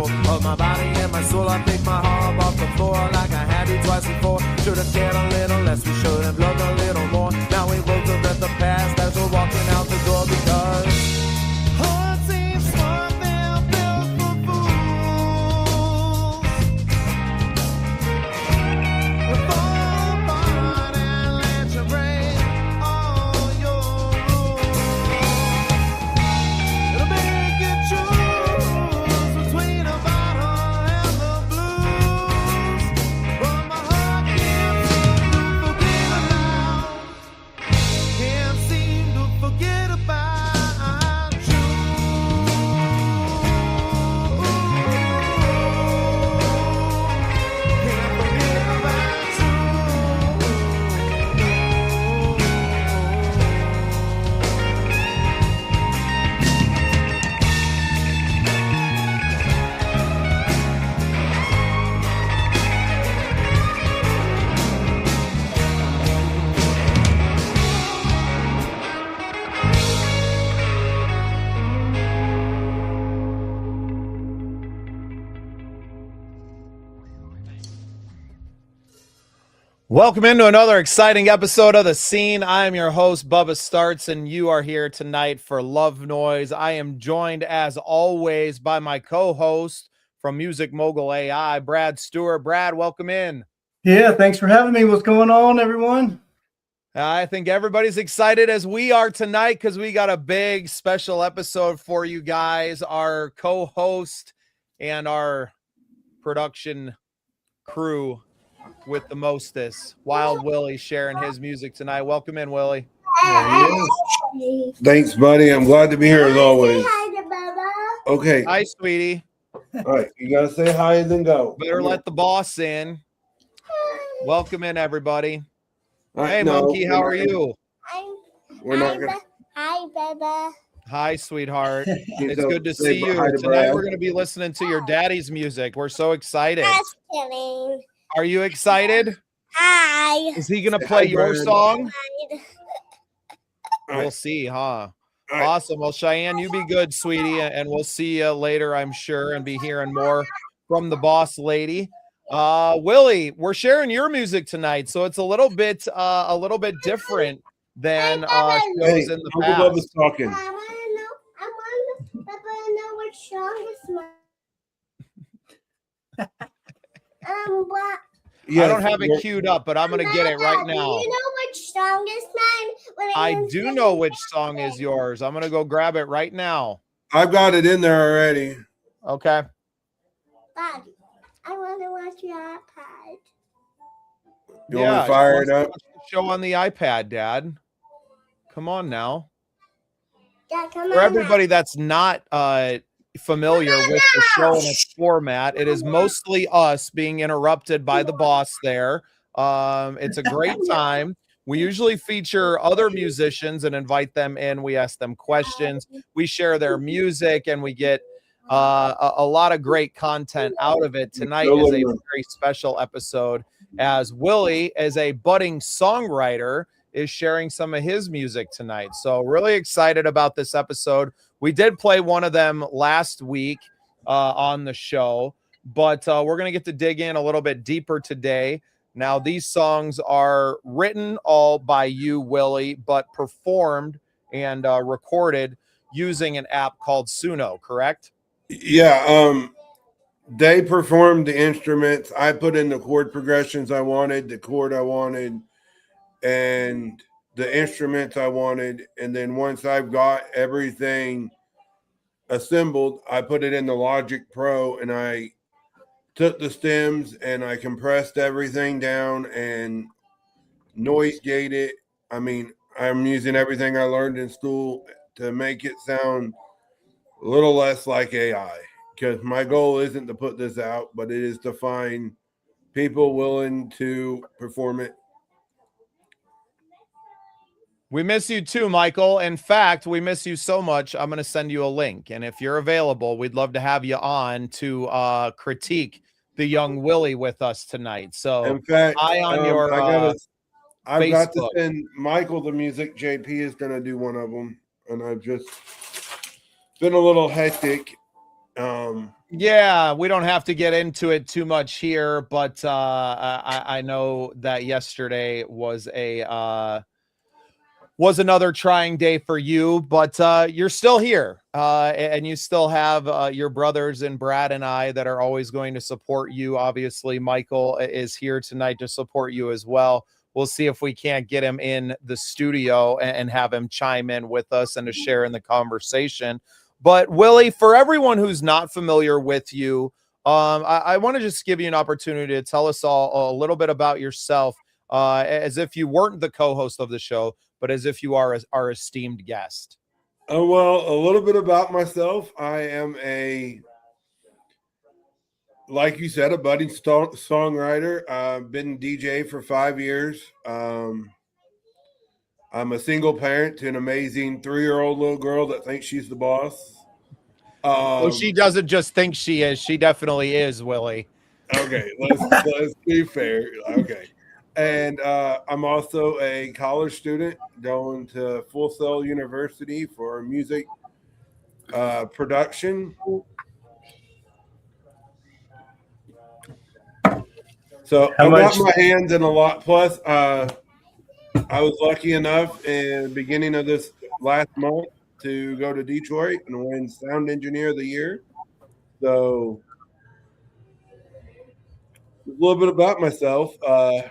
control of my body and my soul. I picked my heart off the floor like I had to twice before. Should have cared a little less, we should have loved a little more. Now we both regret the past as we're walking out the door because hearts seem smart, they're built for fools. Fall apart and let you break all your rules. It'll make you choose between a bottle and the blues. But my heart can't seem to forget about. Can't seem to forget about you. Can't forget about you. Welcome into another exciting episode of The Scene. I am your host, Bubba Starts, and you are here tonight for Love Noise. I am joined, as always, by my co-host from Music Mogul AI, Brad Stewart. Brad, welcome in. Yeah, thanks for having me. What's going on, everyone? I think everybody's excited as we are tonight because we got a big special episode for you guys. Our co-host and our production crew with the mostest, Wild Willie, sharing his music tonight. Welcome in, Willie. Thanks, buddy. I'm glad to be here as always. Okay. Hi, sweetie. All right. You got to say hi and then go. Better let the boss in. Welcome in, everybody. All right, Hey, no, Monkey, how are you? We're not going to. Hi, Baba. Hi, sweetheart. It's So good to say see you. hi to Tonight, Brad. we're going to be listening to your daddy's music. We're so excited. Just kidding. Are you excited? Hi. Is he going to Say play hi, your Brad. song? All We'll right. see, huh? All right. Awesome. Well, Cheyenne, you be good, sweetie, and we'll see you later, I'm sure, and be hearing more from the boss lady. Willie, we're sharing your music tonight, so it's a little bit different than Hey, shows in the Uncle past. Bubba's talking. I want to know what song is mine. What? Yes, I don't have it we're- queued up, but I'm gonna get it right Do now. you know which song is mine? When I am do singing know which it. song is yours. I'm gonna go grab it right now. I've got it in there already. Okay. Daddy, I want to watch your iPad. You want me to fire it up? Show on the iPad, Dad. Come on now. Dad, come For on. everybody that's not familiar with the show and its format, it is mostly us being interrupted by the boss there. It's a great time. We usually feature other musicians and invite them in. We ask them questions. We share their music, and we get a lot of great content out of it. Tonight is a very special episode, as Willie, as a budding songwriter, is sharing some of his music tonight. So really excited about this episode. We did play one of them last week on the show, but we're going to get to dig in a little bit deeper today. Now, these songs are written all by you, Willie, but performed and recorded using an app called Suno, correct? Yeah. They performed the instruments. I put in the chord progressions I wanted, the chord I wanted, and the instruments I wanted. And then once I've got everything assembled, I put it in the Logic Pro, and I took the stems and I compressed everything down and noise gate it. I mean, I'm using everything I learned in school to make it sound a little less like AI, because my goal isn't to put this out, but it is to find people willing to perform it. We miss you too, Michael. In fact, we miss you so much, I'm going to send you a link. And if you're available, we'd love to have you on to critique the young Willie with us tonight. So In fact, on your I've got to Facebook. send Michael the music. JP is going to do one of them. And I've just been a little hectic. Yeah, we don't have to get into it too much here, but I know that yesterday was another trying day for you, but you're still here, and you still have your brothers and Brad and I that are always going to support you. Obviously, Michael is here tonight to support you as well. We'll see if we can't get him in the studio and have him chime in with us and to share in the conversation. But Willie, for everyone who's not familiar with you, I want to just give you an opportunity to tell us all a little bit about yourself, as if you weren't the co-host of the show, but as if you are our esteemed guest. Oh, well, a little bit about myself. I am like you said, a budding songwriter. I've been DJ for 5 years. I'm a single parent to an amazing 3-year-old little girl that thinks she's the boss. Well, she doesn't just think she is; she definitely is, Willie. Okay, let's be fair. Okay, and I'm also a college student going to Full Sail University for music production. So I've got my hands in a lot. Plus, I was lucky enough in the beginning of this last month to go to Detroit and win Sound Engineer of the Year. So a little bit about myself. I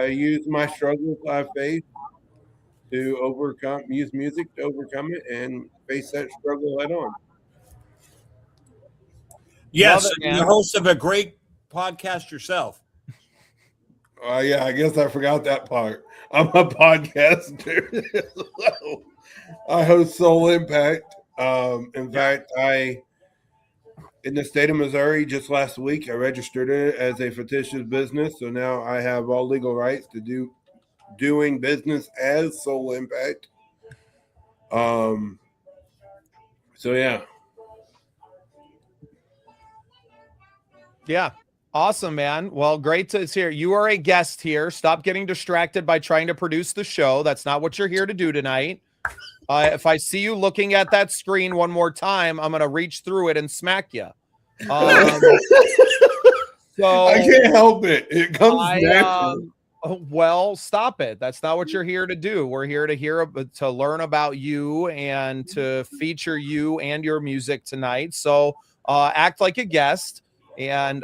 use my struggles I face to use music to overcome it and face that struggle head on. Yes, you're the host of a great podcast yourself. Yeah, I guess I forgot that part. I'm a podcaster. So I host Soul Impact. In fact, in the state of Missouri just last week, I registered it as a fictitious business. So now I have all legal rights to doing business as Soul Impact. So yeah. Yeah. Awesome, man. Well, great to hear. You are a guest here. Stop getting distracted by trying to produce the show. That's not what you're here to do tonight. If I see you looking at that screen one more time, I'm going to reach through it and smack you. So I can't help it. It comes naturally. Well, stop it. That's not what you're here to do. We're here to learn about you and to feature you and your music tonight. So act like a guest and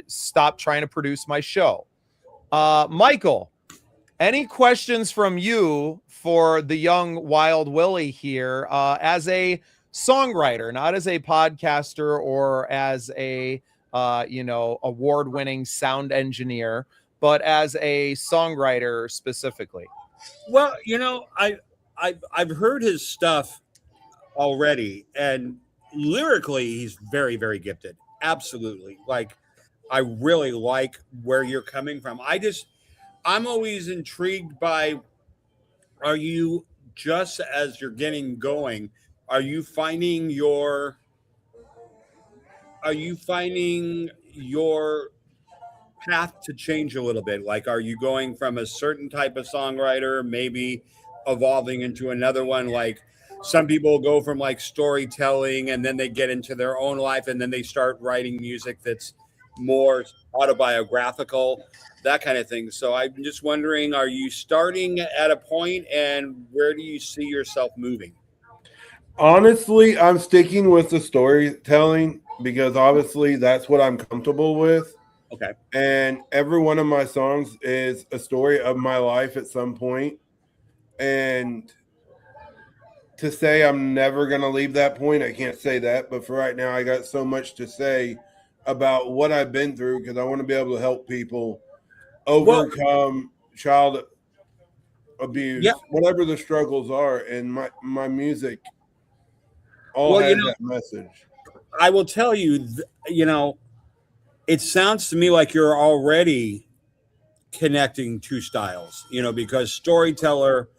stop trying to produce my show. Michael, any questions from you for the young wild Willie here, as a songwriter, not as a podcaster or as a award-winning sound engineer, but as a songwriter specifically? Well, I've heard his stuff already, and lyrically, he's very, very gifted. Absolutely. Like, I really like where you're coming from. I'm always intrigued by, are you, just as you're getting going, are you finding your path to change a little bit? Like, are you going from a certain type of songwriter, maybe evolving into another one? Like, some people go from like storytelling and then they get into their own life and then they start writing music that's more autobiographical, that kind of thing. So I'm just wondering, are you starting at a point and where do you see yourself moving? Honestly, I'm sticking with the storytelling because obviously that's what I'm comfortable with. Okay. And every one of my songs is a story of my life at some point. And to say I'm never going to leave that point, I can't say that. But for right now, I got so much to say about what I've been through because I want to be able to help people overcome child abuse, whatever the struggles are. And my music all has that message. I will tell you, it sounds to me like you're already connecting two styles, because storyteller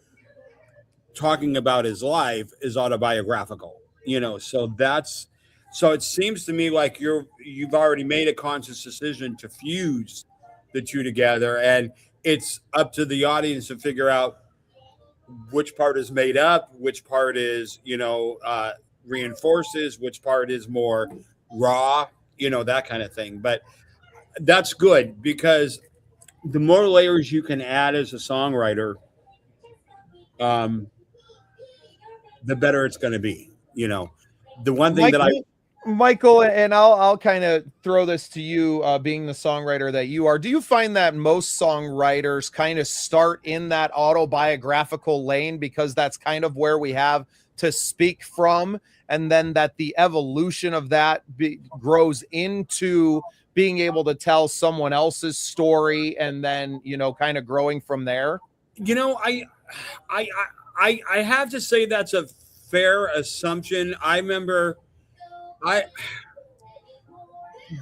talking about his life is autobiographical, so it seems to me like you've already made a conscious decision to fuse the two together, and it's up to the audience to figure out which part is made up, which part is, reinforces, which part is more raw, that kind of thing. But that's good, because the more layers you can add as a songwriter, the better it's going to be. The one thing that Michael, and I'll kind of throw this to you, being the songwriter that you are. Do you find that most songwriters kind of start in that autobiographical lane because that's kind of where we have to speak from, and then that the evolution of that grows into being able to tell someone else's story, and then kind of growing from there? I have to say that's a fair assumption. I remember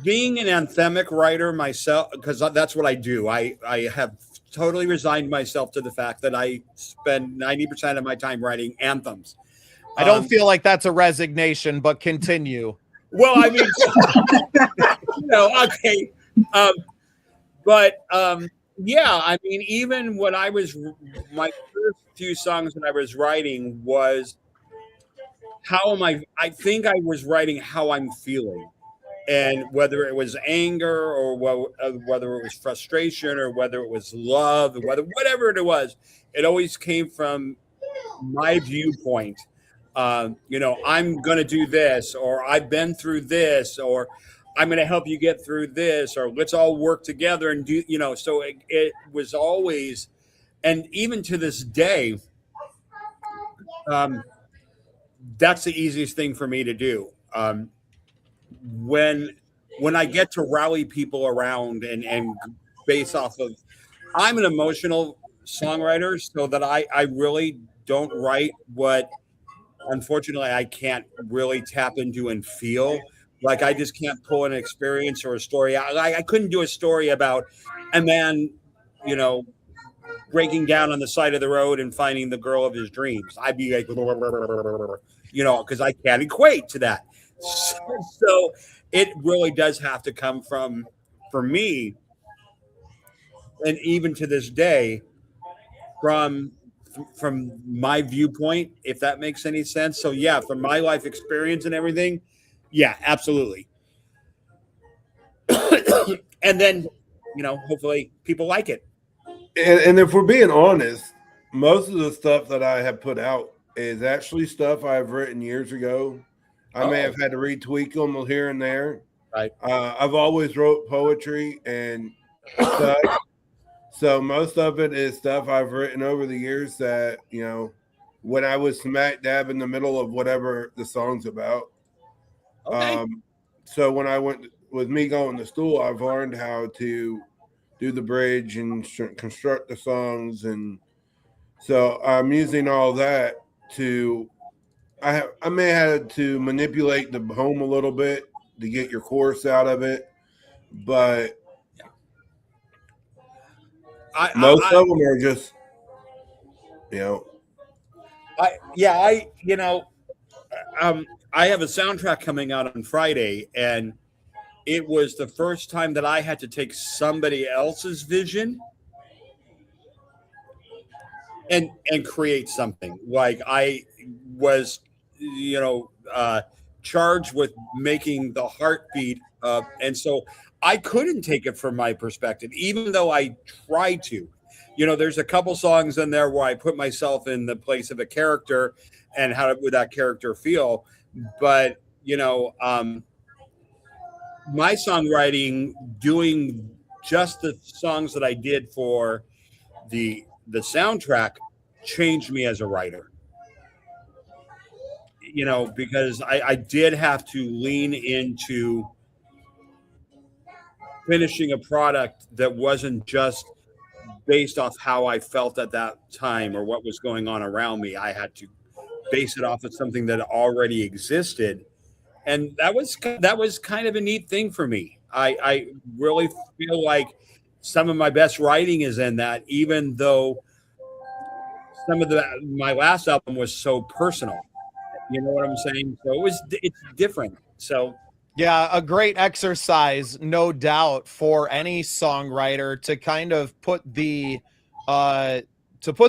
being an anthemic writer myself, because that's what I do. I have totally resigned myself to the fact that I spend 90% of my time writing anthems. I don't feel like that's a resignation, but continue. Well, I mean, okay. Yeah, I mean, even when my first few songs that I was writing was, I think I was writing how I'm feeling. And whether it was anger, or whether it was frustration, or whether it was love, whatever it was, it always came from my viewpoint. I'm going to do this, or I've been through this, or I'm going to help you get through this, or let's all work together and do, so it was always, and even to this day, that's the easiest thing for me to do. When I get to rally people around and base off of, I'm an emotional songwriter, so that I really don't write what, unfortunately, I can't really tap into and feel. Like, I just can't pull an experience or a story. I couldn't do a story about a man, breaking down on the side of the road and finding the girl of his dreams. I'd be like, because I can't equate to that. So it really does have to come from, for me, and even to this day, from my viewpoint, if that makes any sense. So yeah, from my life experience and everything, yeah, absolutely. And then, hopefully people like it. And if we're being honest, most of the stuff that I have put out is actually stuff I've written years ago. I may have had to retweak them here and there. Right. I've always wrote poetry and stuff. So most of it is stuff I've written over the years that, when I was smack dab in the middle of whatever the song's about. Okay. So when I went with me going to school, I've learned how to do the bridge and construct the songs. And so I'm using all that to, I may have to manipulate the home a little bit to get your chorus out of it, but most of them are just, I have a soundtrack coming out on Friday, and it was the first time that I had to take somebody else's vision and create something. Like, I was, charged with making the heartbeat up, and so I couldn't take it from my perspective, even though I tried to. There's a couple songs in there where I put myself in the place of a character and how would that character feel. But, my songwriting, doing just the songs that I did for the soundtrack, changed me as a writer. Because I did have to lean into finishing a product that wasn't just based off how I felt at that time or what was going on around me. I had to base it off of something that already existed. And that was kind of a neat thing for me. I really feel like some of my best writing is in that, even though my last album was so personal. You know what I'm saying? So it's different. So yeah, a great exercise, no doubt, for any songwriter to kind of put the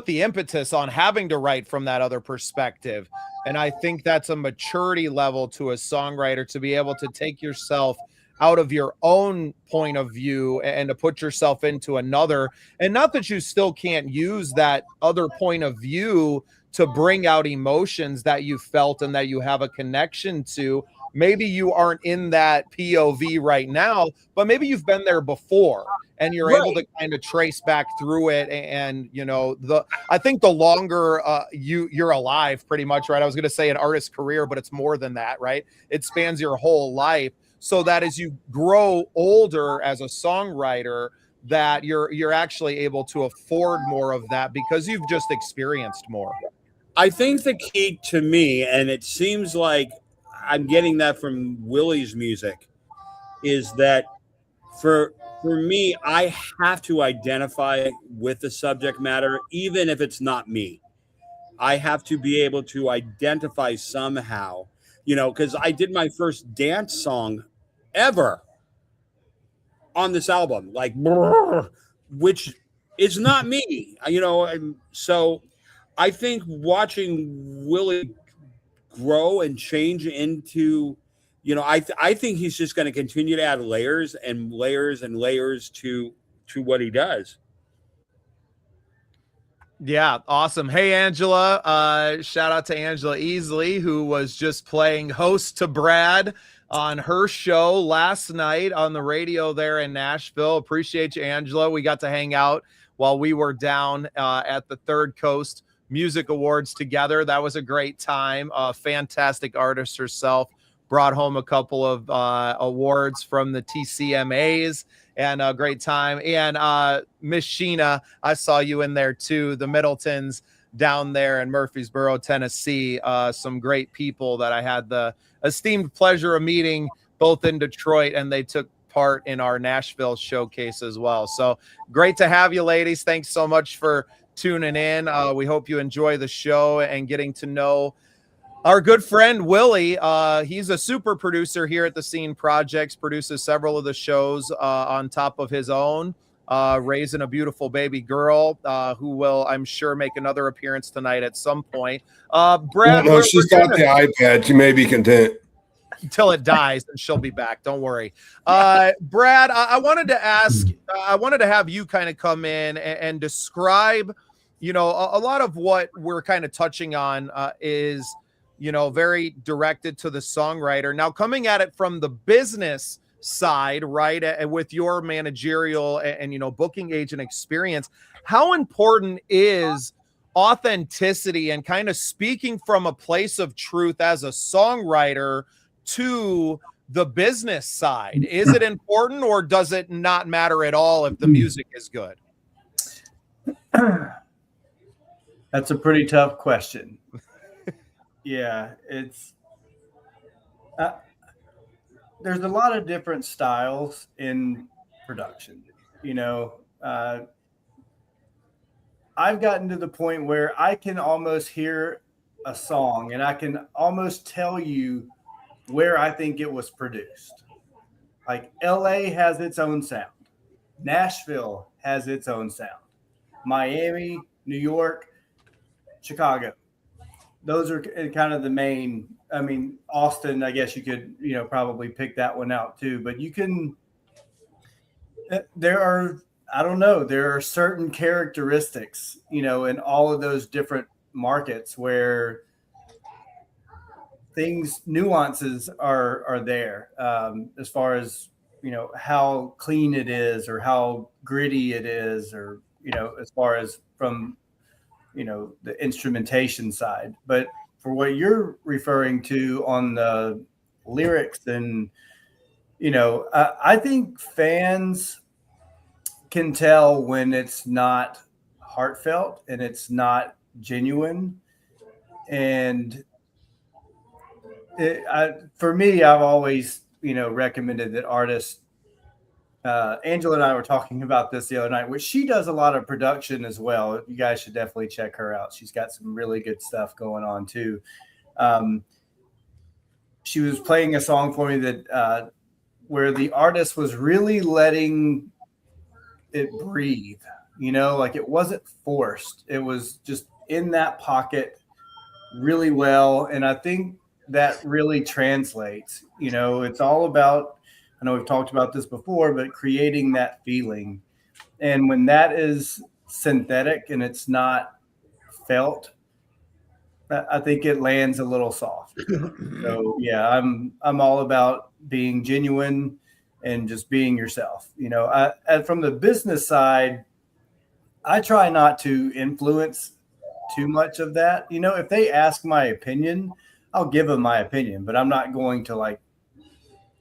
impetus on having to write from that other perspective. And I think that's a maturity level to a songwriter, to be able to take yourself out of your own point of view and to put yourself into another. And not that you still can't use that other point of view to bring out emotions that you felt and that you have a connection to. Maybe you aren't in that POV right now, but maybe you've been there before and you're able to kind of trace back through it. And I think the longer you're alive, pretty much, right? I was going to say an artist's career, but it's more than that, right? It spans your whole life. So that as you grow older as a songwriter, that you're actually able to afford more of that because you've just experienced more. I think the key to me, and it seems like I'm getting that from Willie's music, is that for me, I have to identify with the subject matter, even if it's not me. I have to be able to identify somehow, because I did my first dance song ever on this album, like, which is not me, and so I think watching Willie grow and change into, I think he's just going to continue to add layers and layers and layers to what he does. Yeah, awesome. Hey, Angela. Shout out to Angela Easley, who was just playing host to Brad on her show last night on the radio there in Nashville. Appreciate you, Angela. We got to hang out while we were down at the Third Coast Music Awards together. That was a great time. Fantastic artist herself. Brought home a couple of awards from the TCMAs, and a great time. And Miss Sheena, I saw you in there too. The Middletons down there in Murfreesboro, Tennessee. Some great people that I had the esteemed pleasure of meeting both in Detroit, and they took part in our Nashville showcase as well. So great to have you, ladies. Thanks so much for tuning in. We hope you enjoy the show and getting to know our good friend Willie. He's a super producer here at the Scene Projects, produces several of the shows on top of his own, raising a beautiful baby girl who will, I'm sure, make another appearance tonight at some point. Brad, no, she's got the iPad. She may be content. Until it dies, and she'll be back. Don't worry. Brad, I wanted to ask, I wanted to have you kind of come in and describe, a lot of what we're kind of touching on is, very directed to the songwriter. Now, coming at it from the business side, right, with your managerial and booking agent experience, how important is authenticity and kind of speaking from a place of truth as a songwriter to the business side? Is it important, or does it not matter at all if the music is good? That's a pretty tough question. Yeah, it's there's a lot of different styles in production. I've gotten to the point where I can almost hear a song and I can almost tell you where I think it was produced. Like LA has its own sound. Nashville has its own sound. Miami, New York, Chicago. Those are kind of the main. I mean, Austin, I guess you could, probably pick that one out too. But you can, there are certain characteristics, in all of those different markets where nuances are there, as far as, how clean it is or how gritty it is, or, as far as from, the instrumentation side. But for what you're referring to on the lyrics, and, I think fans can tell when it's not heartfelt and it's not genuine. And for me, I've always, recommended that artists, Angela and I were talking about this the other night, which she does a lot of production as well. You guys should definitely check her out. She's got some really good stuff going on too. She was playing a song for me that where the artist was really letting it breathe, like it wasn't forced. It was just in that pocket, really well. And I think that really translates. It's all about, I know we've talked about this before, but creating that feeling. And when that is synthetic and it's not felt, I think it lands a little soft. So yeah, I'm all about being genuine and just being yourself. And from the business side, I try not to influence too much of that. If they ask my opinion, I'll give them my opinion, but I'm not going to like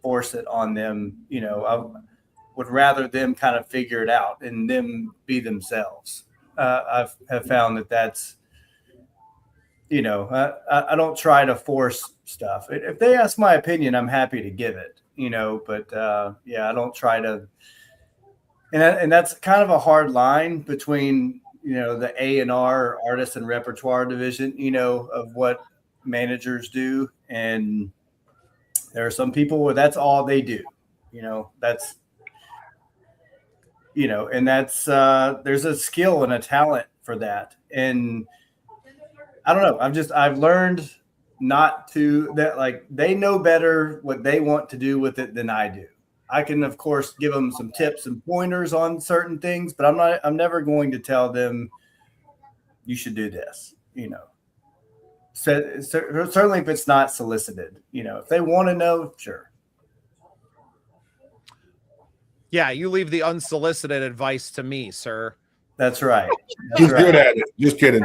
force it on them. I would rather them kind of figure it out and them be themselves. I have found that's, I don't try to force stuff. If they ask my opinion, I'm happy to give it, but yeah, I don't try to. And that's kind of a hard line between, the A&R, artist and repertoire division, of what managers do. And there are some people where that's all they do, that's, and that's, there's a skill and a talent for that. And I don't know. I've learned not to that. Like they know better what they want to do with it than I do. I can, of course, give them some tips and pointers on certain things, but I'm never going to tell them you should do this, So, certainly if it's not solicited, if they want to know, sure. Yeah, you leave the unsolicited advice to me, sir. That's right. He's good at it. Just kidding.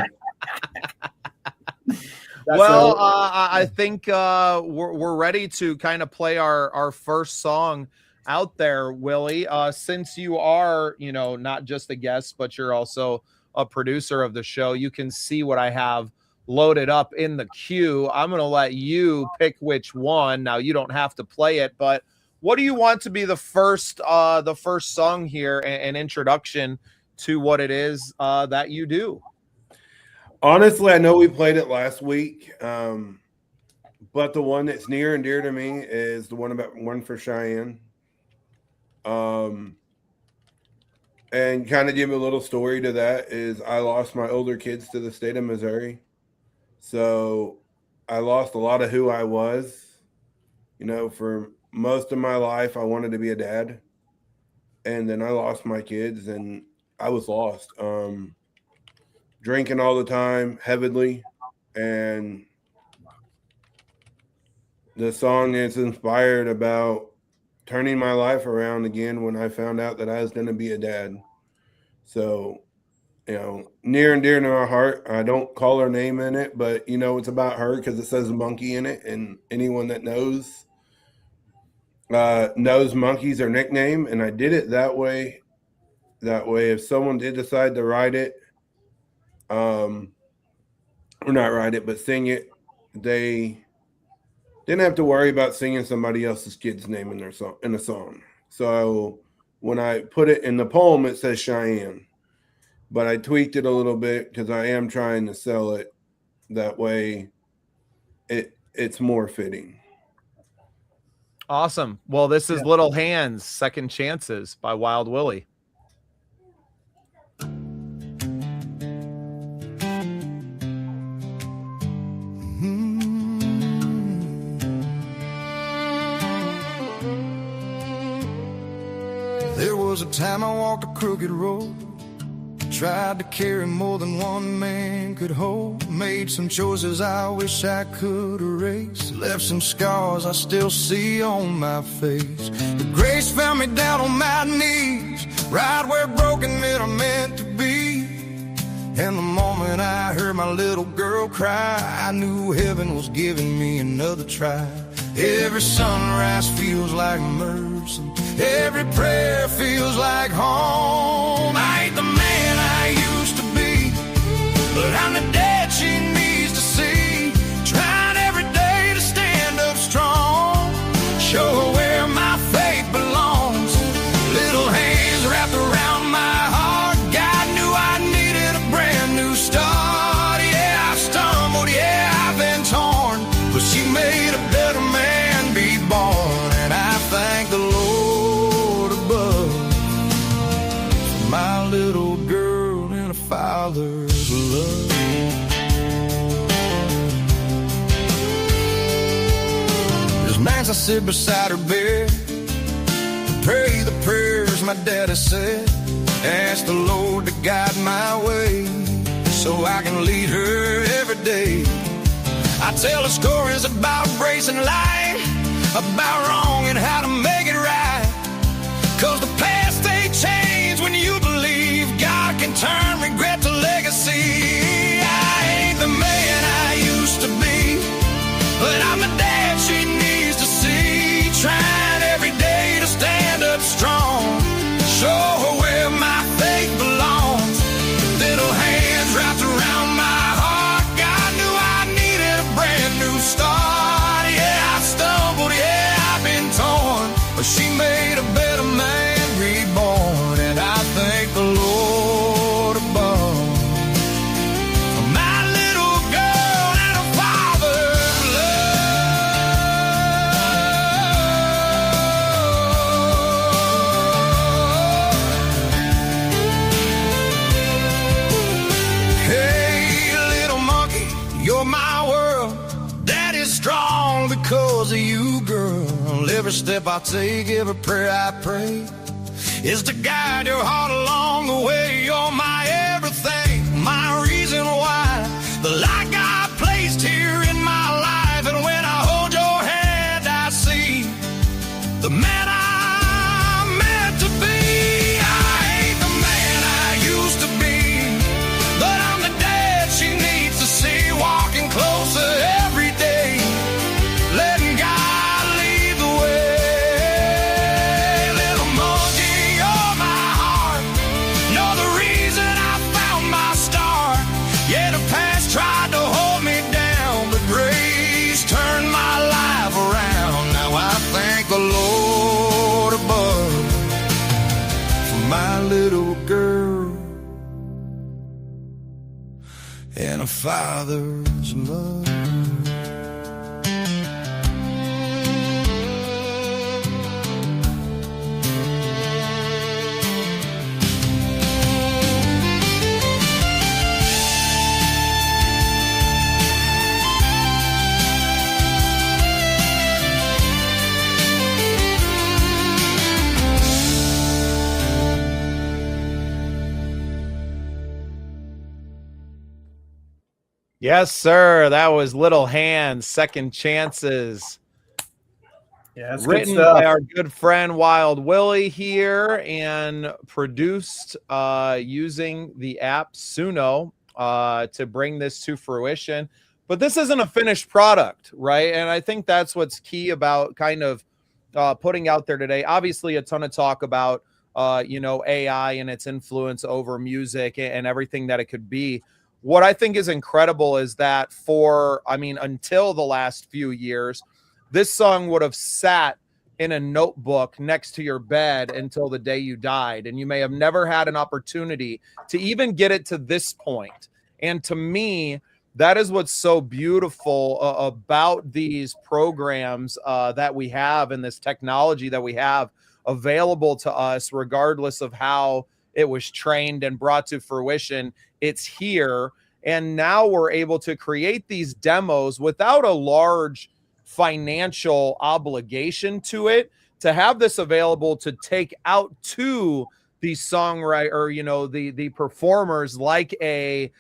Well, I think we're ready to kind of play our first song out there, Willie. Since you are, not just a guest, but you're also a producer of the show, you can see what I have loaded up in the queue. I'm going to let you pick which one. Now, you don't have to play it, but what do you want to be the first song here, and introduction to what it is that you do? Honestly, I know we played it last week, but the one that's near and dear to me is the one for Cheyenne. And kind of give a little story to that is I lost my older kids to the state of Missouri. So I lost a lot of who I was. For most of my life, I wanted to be a dad. And then I lost my kids and I was lost. Drinking all the time, heavily. And the song is inspired about turning my life around again when I found out that I was going to be a dad. So, near and dear to my heart. I don't call her name in it, but, it's about her because it says monkey in it. And anyone that knows monkey's her nickname. And I did it that way. That way, if someone did decide to write it, or not write it, but sing it, they didn't have to worry about singing somebody else's kid's name in a song. So when I put it in the poem, it says Cheyenne, but I tweaked it a little bit because I am trying to sell it that way. It's more fitting. Awesome. Well, this is Little Hands, Second Chances by Wild Willie. There was a time I walked a crooked road, tried to carry more than one man could hold, made some choices I wish I could erase, left some scars I still see on my face. But grace found me down on my knees, right where broken men are meant to be. And the moment I heard my little girl cry, I knew heaven was giving me another try. Every sunrise feels like mercy, every prayer feels like home. I ain't the man I used to be, but I'm the dad she needs to see. Trying every day to stand up strong, show her where my faith belongs. Little hands wrapped around my heart, God knew I needed a brand new start. Yeah, I stumbled, yeah, I've been torn, but she made a better man be born. And I thank the Lord above for my little girl and a father's love. I sit beside her bed, pray the prayers my daddy said, ask the Lord to guide my way, so I can lead her every day. I tell her stories about grace and light, about wrong and how to make it right. 'Cause the past they change when you believe God can turn regret to legacy. I ain't the man I used to be, but I'm the dad she needs to see. Trying every day to stand up strong, show her where my faith belongs. Little hands wrapped around my heart, God knew I needed a brand new start. Yeah, I've stumbled, yeah, I've been torn, but she made a better man reborn. And I thank the Lord above for my little girl and her father's love. Hey, little monkey, you're my world. Daddy's strong because of you, girl. Every step I take, every prayer I pray is to guide your heart along the way. You're my everything, my reason why. The light God placed here in my life, and when I hold your hand, I see the man I'm meant to be. I ain't the man I used to be, but I'm the dad she needs to see. Walking closer every day, letting God lead the way. Little monkey, you're my heart. You're the reason I found my star. Yeah, the past tried to hold me down, but grace turned my life around. Now I thank the Lord above for my little girl and a father's love. Yes, sir. That was Little Hands, Second Chances. Yeah, that's Written good stuff. by our good friend Wild Willie here and produced using the app Suno to bring this to fruition. But this isn't a finished product, right? And I think that's what's key about kind of putting out there today. Obviously, a ton of talk about, AI and its influence over music and everything that it could be. What I think is incredible is that until the last few years, this song would have sat in a notebook next to your bed until the day you died. And you may have never had an opportunity to even get it to this point. And to me, that is what's so beautiful about these programs that we have and this technology that we have available to us, regardless of how it was trained and brought to fruition. It's here. And now we're able to create these demos without a large financial obligation to it, to have this available to take out to the songwriter, the performers like a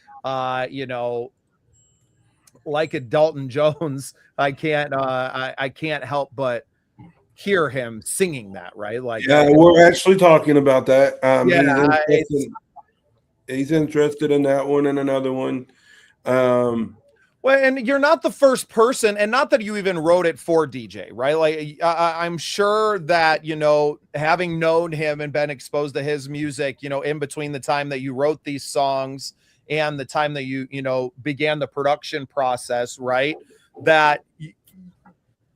Dalton Jones. I can't help but hear him singing that, right? Like, yeah, we're actually talking about that. He's interested in that one and another one. Well, and you're not the first person, and not that you even wrote it for DJ, right? Like, I'm sure that, having known him and been exposed to his music, in between the time that you wrote these songs and the time that you began the production process, right? That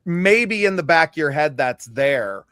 maybe in the back of your head that's there.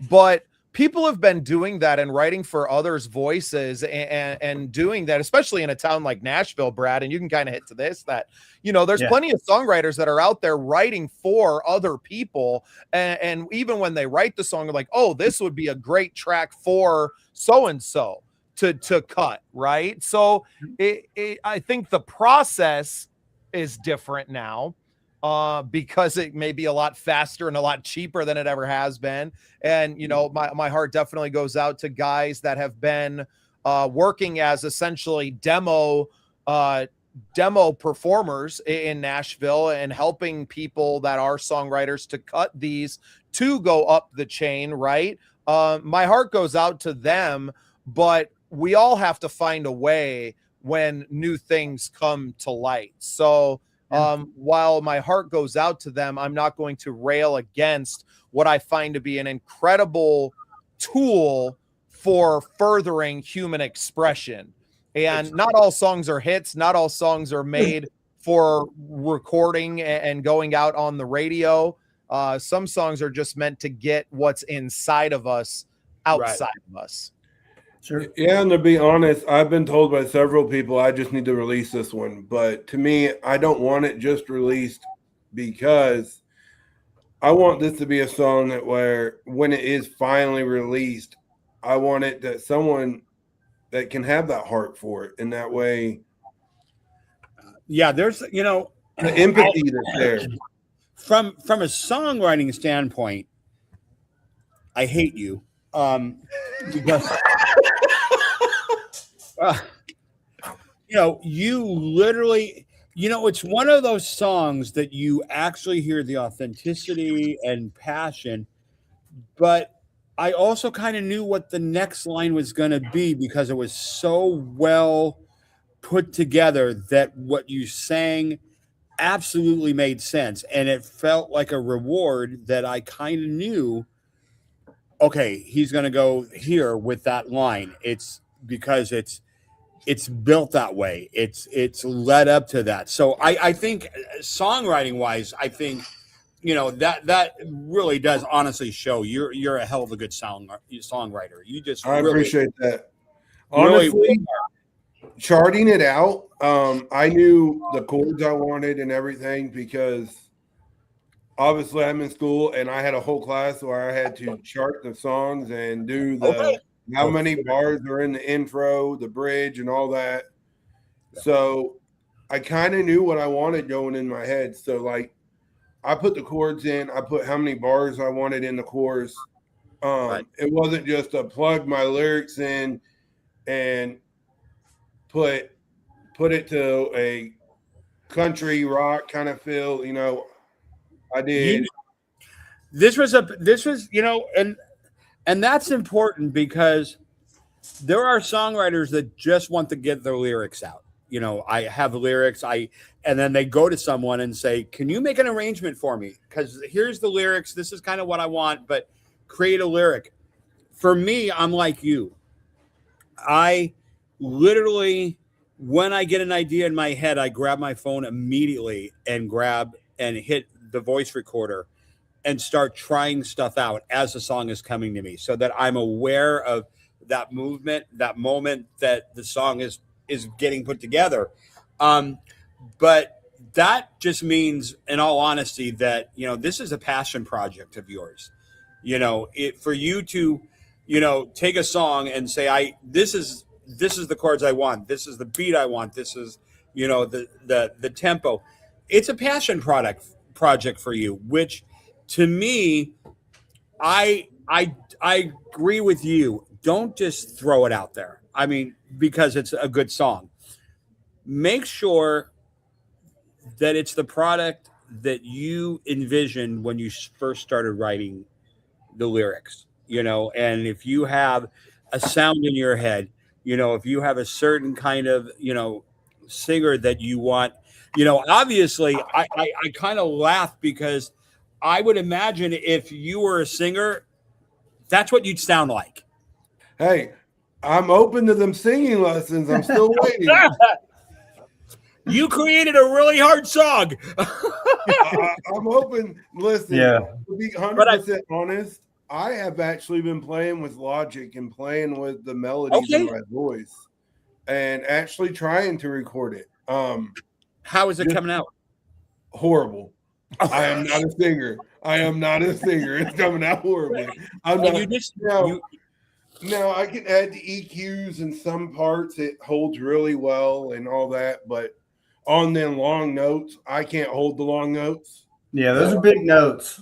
But people have been doing that and writing for others' voices and doing that, especially in a town like Nashville, Brad. And you can kind of hit to this, that, there's plenty of songwriters that are out there writing for other people. And even when they write the song, they're like, oh, this would be a great track for so-and-so to cut, right? So I think the process is different now. because it may be a lot faster and a lot cheaper than it ever has been. And, you know, my heart definitely goes out to guys that have been working as essentially demo performers in Nashville and helping people that are songwriters to cut these to go up the chain, right? My heart goes out to them, but we all have to find a way when new things come to light. So while my heart goes out to them, I'm not going to rail against what I find to be an incredible tool for furthering human expression. And not all songs are hits. Not all songs are made for recording and going out on the radio. Some songs are just meant to get what's inside of us outside of us. Sure. Yeah, and to be honest, I've been told by several people I just need to release this one. But to me, I don't want it just released because I want this to be a song that where when it is finally released, I want it that someone that can have that heart for it. And that way, Yeah, there's, you know, the empathy that's there. from a songwriting standpoint, I hate you. Because you know, you literally, you know, it's one of those songs that you actually hear the authenticity and passion, but I also kind of knew what the next line was going to be because it was so well put together that what you sang absolutely made sense. And it felt like a reward that I kind of knew, okay, he's going to go here with that line. It's because it's built that way. It's led up to that. So I think songwriting wise, I think, you know, that really does honestly show you're a hell of a good songwriter. You just I really appreciate that. Honestly, charting it out, I knew the chords I wanted and everything because obviously I'm in school and I had a whole class where I had to chart the songs and do the how many bars are in the intro, the bridge, and all that. So I kind of knew what I wanted going in my head. So like I put the chords in, I put how many bars I wanted in the chorus. It wasn't just to plug my lyrics in and put it to a country rock kind of feel, you know. I did. This was, you know, and that's important because there are songwriters that just want to get their lyrics out. You know, I have lyrics, and then they go to someone and say, can you make an arrangement for me? Because here's the lyrics. This is kind of what I want, but create a lyric. For me, I'm like you. I literally, when I get an idea in my head, I grab my phone immediately and hit the voice recorder and start trying stuff out as the song is coming to me so that I'm aware of that movement, that moment that the song is getting put together. But that just means, in all honesty, that, you know, this is a passion project of yours. You know, for you to, you know, take a song and say, this is the chords I want. This is the beat I want. This is, you know, the tempo. It's a passion project for you, which to me, I agree with you. Don't just throw it out there. I mean, because it's a good song. Make sure that it's the product that you envisioned when you first started writing the lyrics, you know, and if you have a sound in your head, you know, if you have a certain kind of, you know, singer that you want, you know, obviously I kind of laugh because I would imagine if you were a singer, that's what you'd sound like. Hey, I'm open to them singing lessons. I'm still waiting. You created a really hard song. I'm open. Listen, to be 100% honest, I have actually been playing with Logic and playing with the melodies in my voice and actually trying to record it. How is it coming out? Horrible. I am not a singer. It's coming out horribly. Now I can add the EQs in some parts. It holds really well and all that, but on them long notes. I can't hold the long notes. Yeah, those are big notes.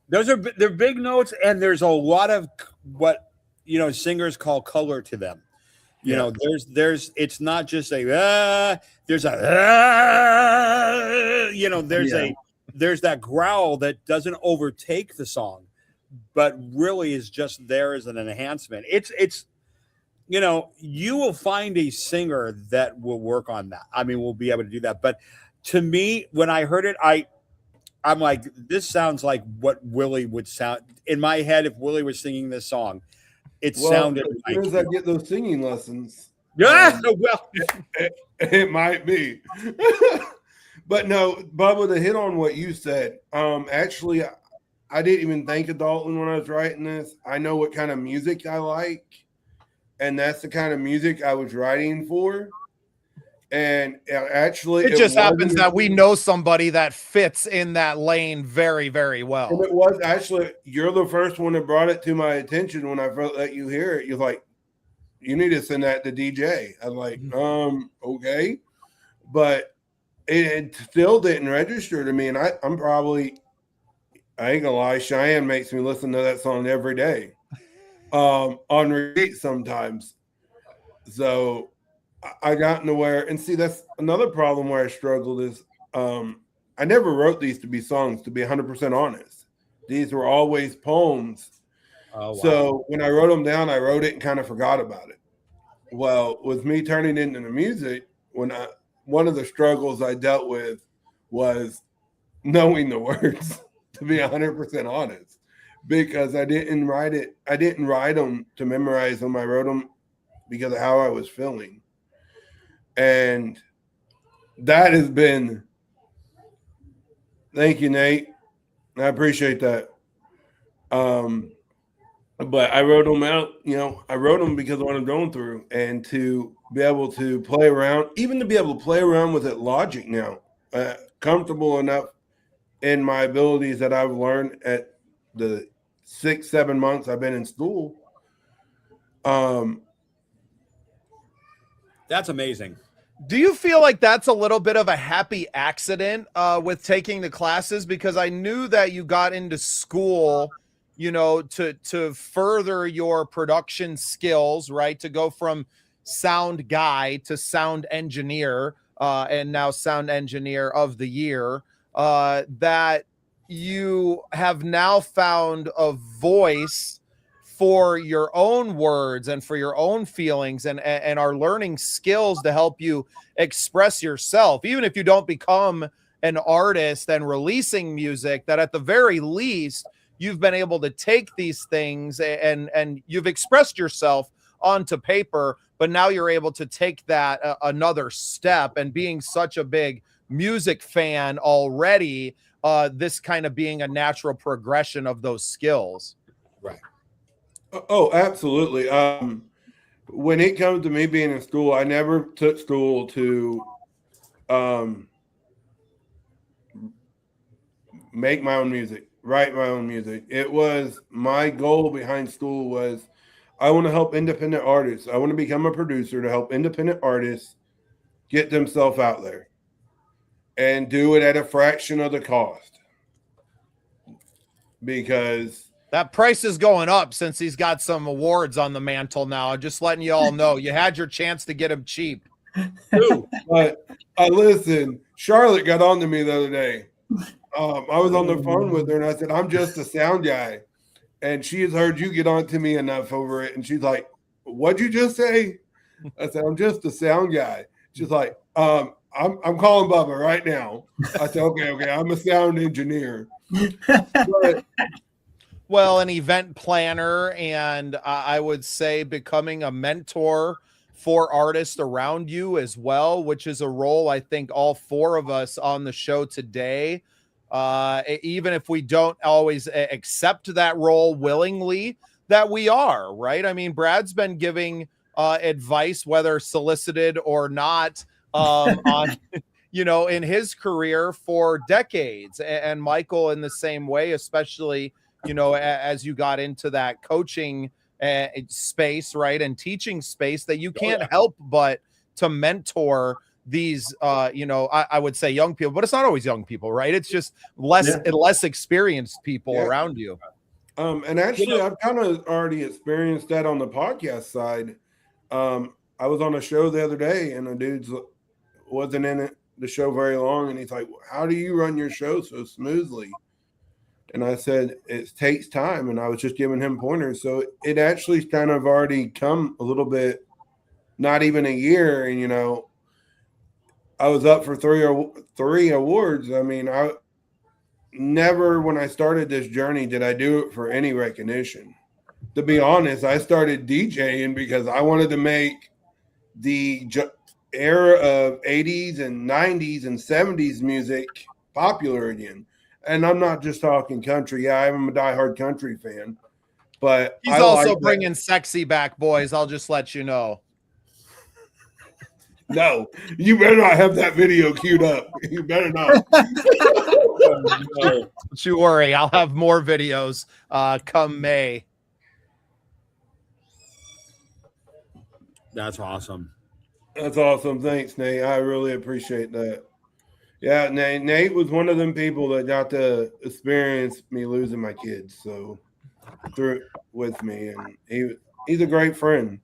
They're big notes, and there's a lot of what singers call color to them. You know, there's it's not just a there's a there's that growl that doesn't overtake the song, but really is just there as an enhancement. It's you will find a singer that will work on that. I mean, we'll be able to do that. But to me, when I heard it, I'm like, this sounds like what Willie would sound in my head if Willie was singing this song. It sounded as soon like as I get those singing lessons. Yeah, It might be. But no, Bubba, to hit on what you said, actually, I didn't even think of Dalton when I was writing this. I know what kind of music I like, and that's the kind of music I was writing for. And actually, it just happens that we know somebody that fits in that lane very, very well. And it was actually, you're the first one that brought it to my attention when I first let you hear it. You're like, you need to send that to DJ. I'm like, okay. But it still didn't register to me. And I'm probably, I ain't gonna lie, Cheyenne makes me listen to that song every day. On repeat sometimes. So I got into where, and see, that's another problem where I struggled is I never wrote these to be songs, to be 100% honest. These were always poems. Oh, wow. So when I wrote them down, I wrote it and kind of forgot about it. Well, with me turning into the music, one of the struggles I dealt with was knowing the words, to be 100% honest, because I didn't write them to memorize them. I wrote them because of how I was feeling. And that has been, thank you, Nate. I appreciate that. But I wrote them out, I wrote them because of what I'm going through, and to be able to play around, even to be able to play around with it logic now, comfortable enough in my abilities that I've learned at the 6-7 months I've been in school. That's amazing. Do you feel like that's a little bit of a happy accident with taking the classes? Because I knew that you got into school, to further your production skills, right? To go from sound guy to sound engineer, and now sound engineer of the year, that you have now found a voice for your own words and for your own feelings, and are learning skills to help you express yourself, even if you don't become an artist and releasing music, that at the very least you've been able to take these things and you've expressed yourself onto paper, but now you're able to take that another step, and being such a big music fan already, this kind of being a natural progression of those skills. Right. Oh, absolutely. When it comes to me being in school, I never took school to make my own music, write my own music. It was my goal behind school was I want to help independent artists. I want to become a producer to help independent artists get themselves out there and do it at a fraction of the cost, because that price is going up since he's got some awards on the mantle now. I'm just letting you all know. You had your chance to get him cheap. But listen, Charlotte got on to me the other day. I was on the phone with her and I said, I'm just a sound guy. And she has heard you get on to me enough over it. And she's like, what'd you just say? I said, I'm just a sound guy. She's like, I'm calling Bubba right now. I said, okay. I'm a sound engineer. But, well, an event planner, and I would say becoming a mentor for artists around you as well, which is a role I think all four of us on the show today, even if we don't always accept that role willingly, that we are, right? I mean, Brad's been giving advice, whether solicited or not, on in his career for decades, and Michael in the same way, especially as you got into that coaching space, right, and teaching space, that you can't help but to mentor these I would say young people, but it's not always young people, right? It's just less experienced people around you. And actually, I've kind of already experienced that on the podcast side. I was on a show the other day, and the dude wasn't in the show very long, and he's like, "How do you run your show so smoothly?" And I said, "It takes time," and I was just giving him pointers. So it actually kind of already come a little bit, not even a year, and I was up for three awards. I mean, I never, when I started this journey, did I do it for any recognition. To be honest, I started DJing because I wanted to make the era of 80s and 90s and 70s music popular again. And I'm not just talking country. Yeah, I'm a diehard country fan. But he's also bringing sexy back, boys. I'll just let you know. No, you better not have that video queued up. You better not. Don't you worry. I'll have more videos come May. That's awesome. That's awesome. Thanks, Nate. I really appreciate that. Yeah, Nate was one of them people that got to experience me losing my kids. So through with me, and he's a great friend.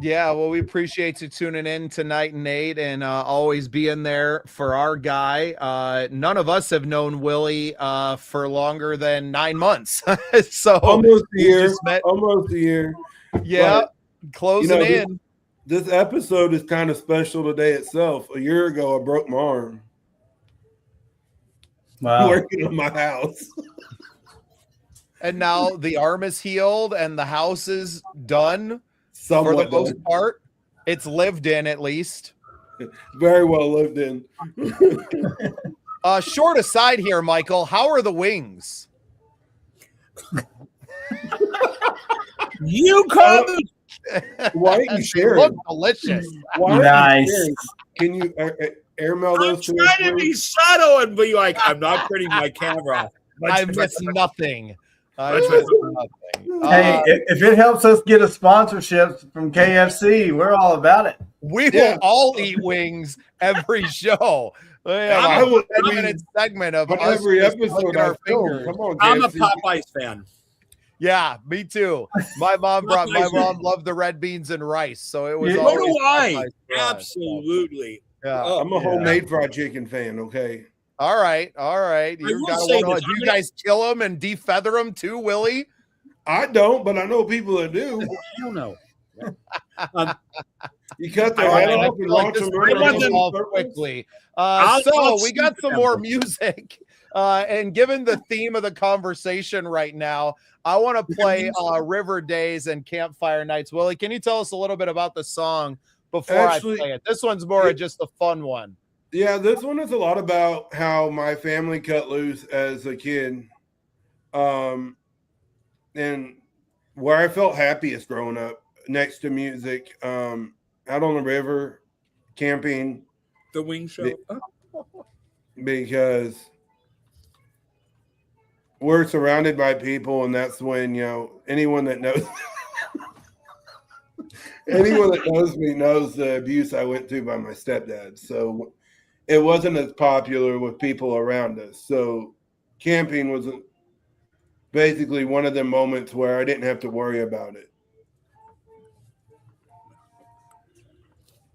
Yeah, well, we appreciate you tuning in tonight, Nate, and always being there for our guy. None of us have known Willie for longer than 9 months. So almost a year. Almost a year. Yeah, but, closing in. This episode is kind of special today itself. A year ago, I broke my arm. Wow. Working on my house. And now the arm is healed and the house is done. Somewhat for the most part, it's lived in at least. Very well lived in. Short aside here, Michael, how are the wings? You call them white and sharing. Look delicious. Nice. Can you airmail those? I'm trying to be subtle and be like, I'm not putting my camera. I miss nothing. Hey, if it helps us get a sponsorship from KFC, we're all about it. We will all eat wings every show. I would 10-minute segment of us every episode. Our fingers. Come on, I'm a Popeyes fan. Yeah, me too. My mom loved the red beans and rice, so it was. So do I. Absolutely. Yeah, I'm a homemade fried chicken fan. Okay. All right. You guys kill them and defeather them too, Willie? I don't, but I know people that do. I don't know. You cut their head off and launch them quickly. So we got some more music. And given the theme of the conversation right now, I want to play River Days and Campfire Nights. Willie, can you tell us a little bit about the song before I play it? This one's more just a fun one. Yeah, this one is a lot about how my family cut loose as a kid. And where I felt happiest growing up, next to music, out on the river, camping. The wing show. Because we're surrounded by people, and that's when, anyone that knows me knows the abuse I went through by my stepdad. So it wasn't as popular with people around us. So camping was basically one of the moments where I didn't have to worry about it.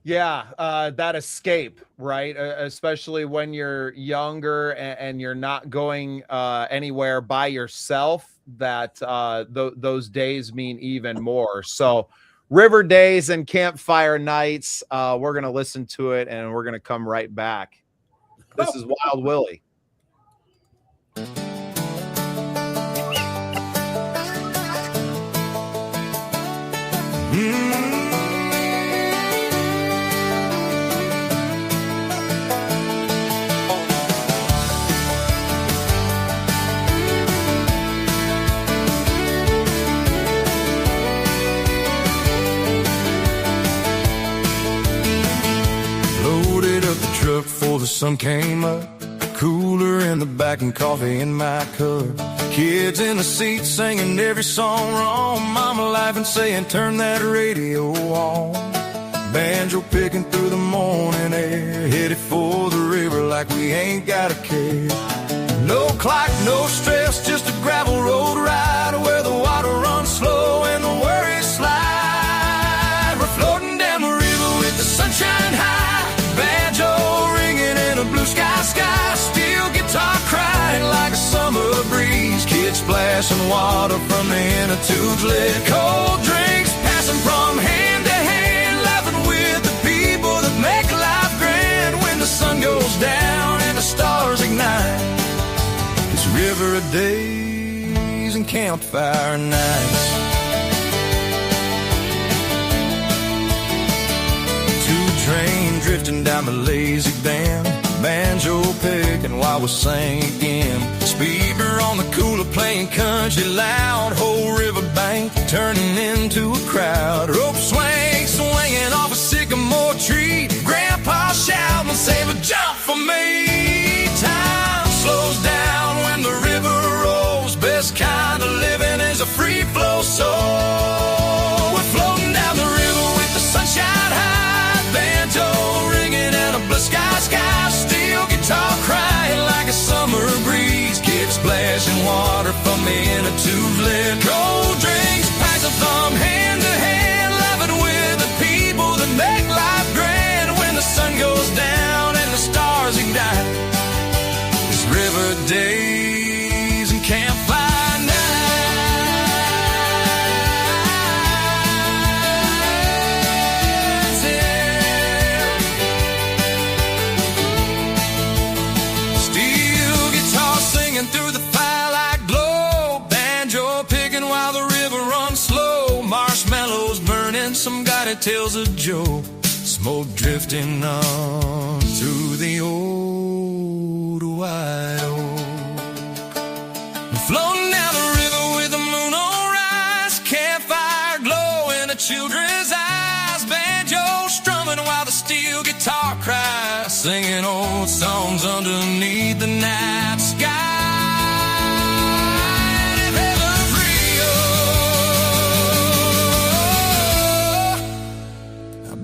Yeah, that escape, right? Especially when you're younger and you're not going anywhere by yourself, that those days mean even more. So River Days and Campfire Nights, we're going to listen to it and we're going to come right back. This is Wild Willie. Before the sun came up, cooler in the back and coffee in my cup. Kids in the seats singing every song wrong. Mama laughing saying turn that radio on. banjo picking through the morning air, headed for the river like we ain't got a care. No clock, no stress, just a gravel road ride where the water runs slow and the worries slide. We're floating down the river with the sunshine high, banjo ringing in a blue sky, steel guitar crying like a summer breeze, kids splashing water from the inner tubes, lit cold drinks passing from hand to hand, laughing with the people that make life grand when the sun goes down and the stars ignite. This river of days and campfire nights. Two train drifting down the lazy band, banjo picking while we sang again. Speaker on the cooler playing country loud, whole riverbank turning into a crowd. Rope swing, swinging off a sycamore tree, grandpa shouting, save a jump for me. Time slows down when the river rolls, best kind of living is a free flow soul. We're floating down the river with the sunshine high, banjo ringing and a blue sky, steel guitar crying like a summer breeze, kids splashing water from the inner tube, lit cold drinks passing from hand to hand, laughing with the people that make life grand when the sun goes down and the stars ignite. This river days and campfire nights. Through the firelight glow, banjo picking while the river runs slow, marshmallows burning, some guy that tells a joke, smoke drifting on through the old white oak. Floating down the river with the moon on rise, campfire glow in the children's eyes, banjo strumming while the steel guitar cries, singing old songs underneath the night sky.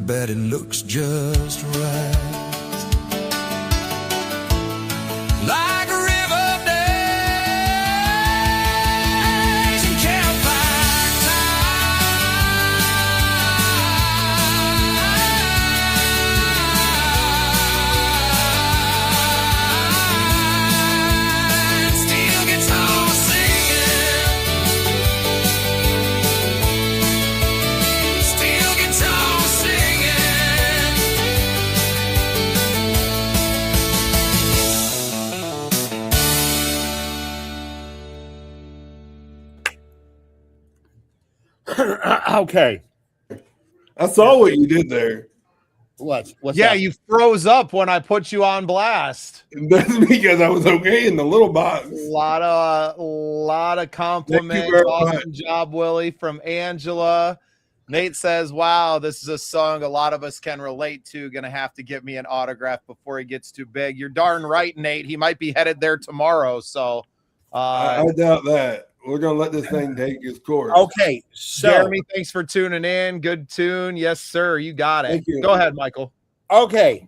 Bet it looks just right, like a river days and campfire nights. Steel guitar singing, steel guitar singing. Okay. I saw what you did there. What's Yeah, that? you froze up when I put you on blast. That's because I was okay in the little box. Lot of compliments. very Awesome much. job, Willie, from Angela. Nate says, wow, this is a song a lot of us can relate to. Gonna have to get me an autograph before he gets too big. You're darn right, Nate. He might be headed there tomorrow. So I doubt that. We're gonna let this thing take its course. Okay, so Jeremy, thanks for tuning in. Good tune. Yes, sir. You got it. Thank you. Go ahead, Michael. okay,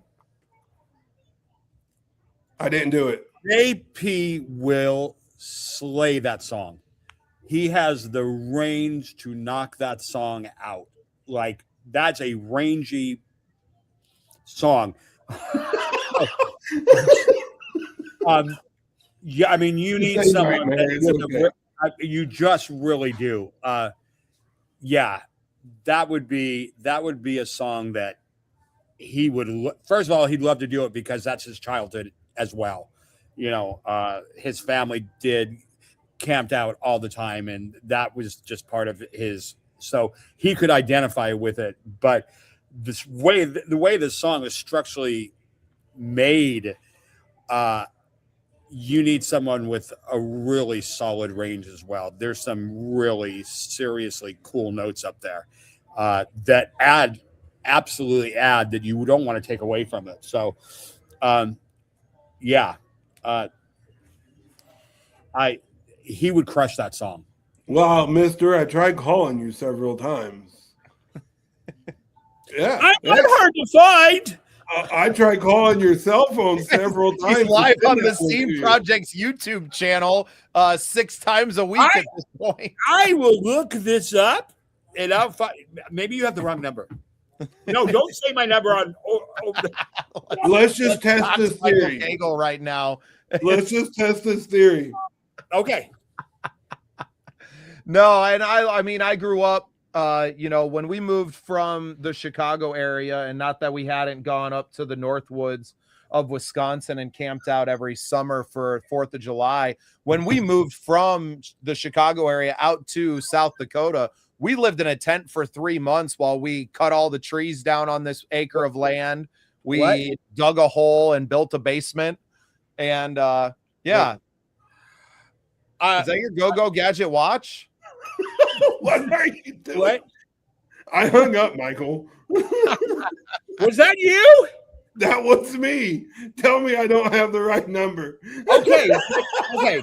I didn't do it. JP will slay that song. He has the range to knock that song out. Like, that's a rangy song. Yeah, I mean, you need It's someone man. that's It's okay. you just really do. Yeah, that would be a song that he would first of all, he'd love to do it because that's his childhood as well. You know, his family camped out all the time, and that was just part of his, so he could identify with it. But the way this song is structurally made, you need someone with a really solid range as well. There's some really seriously cool notes up there that absolutely add that you don't want to take away from it. So, yeah, he would crush that song. Well, mister, I tried calling you several times. Yeah, I'm yeah. hard to find. I tried calling your cell phone several times. He's live to on send the that one to Scene you. Project's YouTube channel 6 times a week at this point. I will look this up, and I'll find. Maybe you have the wrong number. No, don't say my number on. Let's just test That's this Michael theory. Cagle right now. Let's just test this theory. Okay. No, and I mean, I grew up, when we moved from the Chicago area, and not that we hadn't gone up to the Northwoods of Wisconsin and camped out every summer for 4th of July. When we moved from the Chicago area out to South Dakota, we lived in a tent for 3 months while we cut all the trees down on this acre of land. We dug a hole and built a basement. And yeah. Is that your go-go gadget watch? What are you doing? What? I hung up, Michael. Was that you? That was me. Tell me I don't have the right number. Okay. Okay.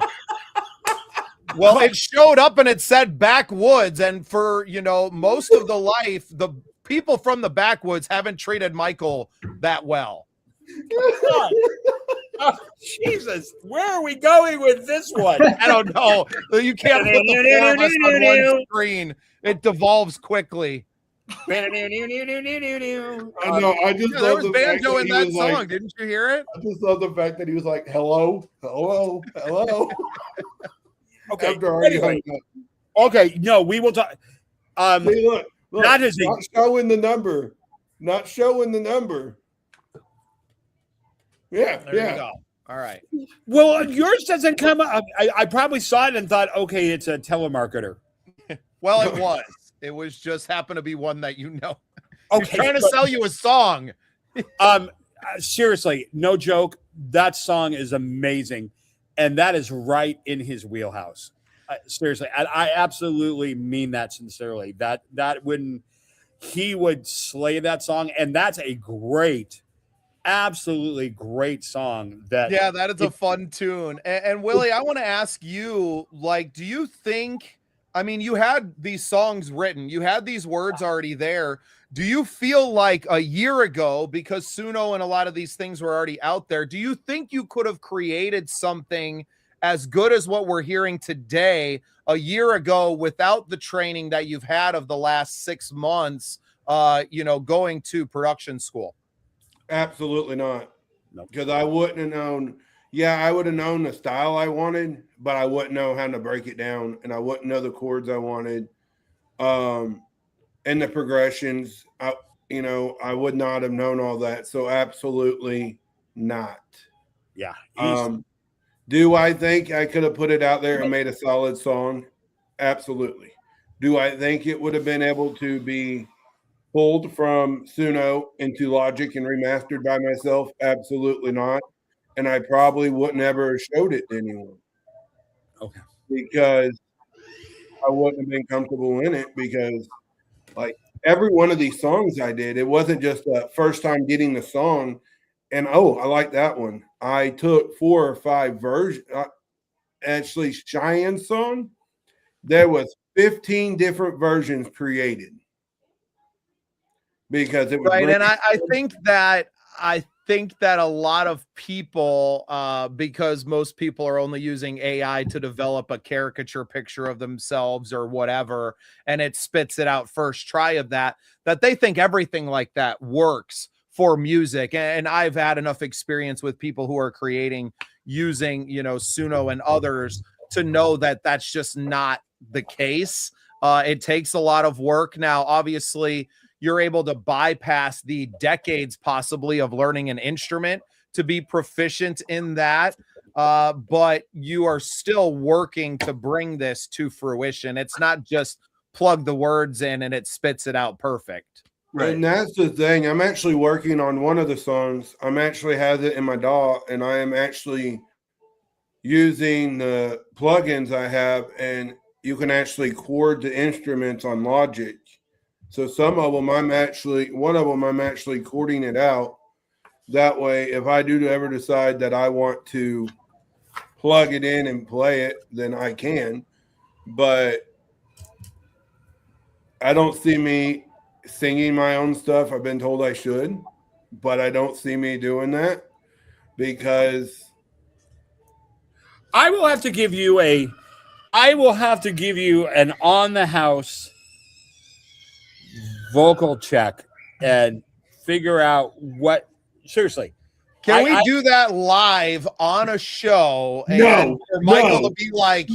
Well, it showed up and it said backwoods. And for, most of the life, the people from the backwoods haven't treated Michael that well. Oh, Jesus, where are we going with this one? I don't know. You can't put the 4 of us on one screen. It devolves quickly. I know. I just Yeah, there love was the fact banjo that in he that was song. like, Didn't you hear it? I just love the fact that he was like, hello, hello, hello. Okay. After already Anyway, hung up. okay. No, we will talk. See, look, Not as a- not showing the number. Not showing the number. Yeah, There you yeah. go. All right. Well, yours doesn't come up. I probably saw it and thought, okay, it's a telemarketer. Well, it was. It was just happened to be one that you know. Okay. He's trying to sell you a song. Seriously, no joke. That song is amazing, and that is right in his wheelhouse. Seriously, I absolutely mean that sincerely. That when he would slay that song, and that's a great, absolutely great song. Yeah, that is a fun tune. And Willie, I want to ask you, do you think? I mean, you had these songs written, you had these words already there. Do you feel like a year ago, because Suno and a lot of these things were already out there, do you think you could have created something as good as what we're hearing today a year ago without the training that you've had of the last 6 months, going to production school? Absolutely not. Nope. Because I wouldn't have known. Yeah, I would have known the style I wanted, but I wouldn't know how to break it down, and I wouldn't know the chords I wanted, and the progressions. I would not have known all that. So absolutely not. Yeah. Do I think I could have put it out there and made a solid song? Absolutely. Do I think it would have been able to be pulled from Suno into Logic and remastered by myself? Absolutely not. And I probably wouldn't ever have showed it to anyone. Okay. Because I wouldn't have been comfortable in it, because every one of these songs I did, it wasn't just the first time getting the song and, I like that one. I took 4 or 5 versions. Actually, Cheyenne's song, there was 15 different versions created. Because it was right. And I think that a lot of people, because most people are only using AI to develop a caricature picture of themselves or whatever, and it spits it out first try of that they think everything like that works for music. And I've had enough experience with people who are creating using, Suno and others to know that that's just not the case. It takes a lot of work. Now, obviously, you're able to bypass the decades possibly of learning an instrument to be proficient in that. But you are still working to bring this to fruition. It's not just plug the words in and it spits it out perfect. Right. And that's the thing. I'm actually working on one of the songs. I'm actually have it in my DAW, and I am actually using the plugins I have, and you can actually chord the instruments on Logic. So one of them I'm actually chording it out. That way, if I do ever decide that I want to plug it in and play it, then I can. But I don't see me singing my own stuff. I've been told I should, but I don't see me doing that because I will have to give you an on the house vocal check and figure out what seriously. Can we do that live on a show? No, and for Michael no. to be like,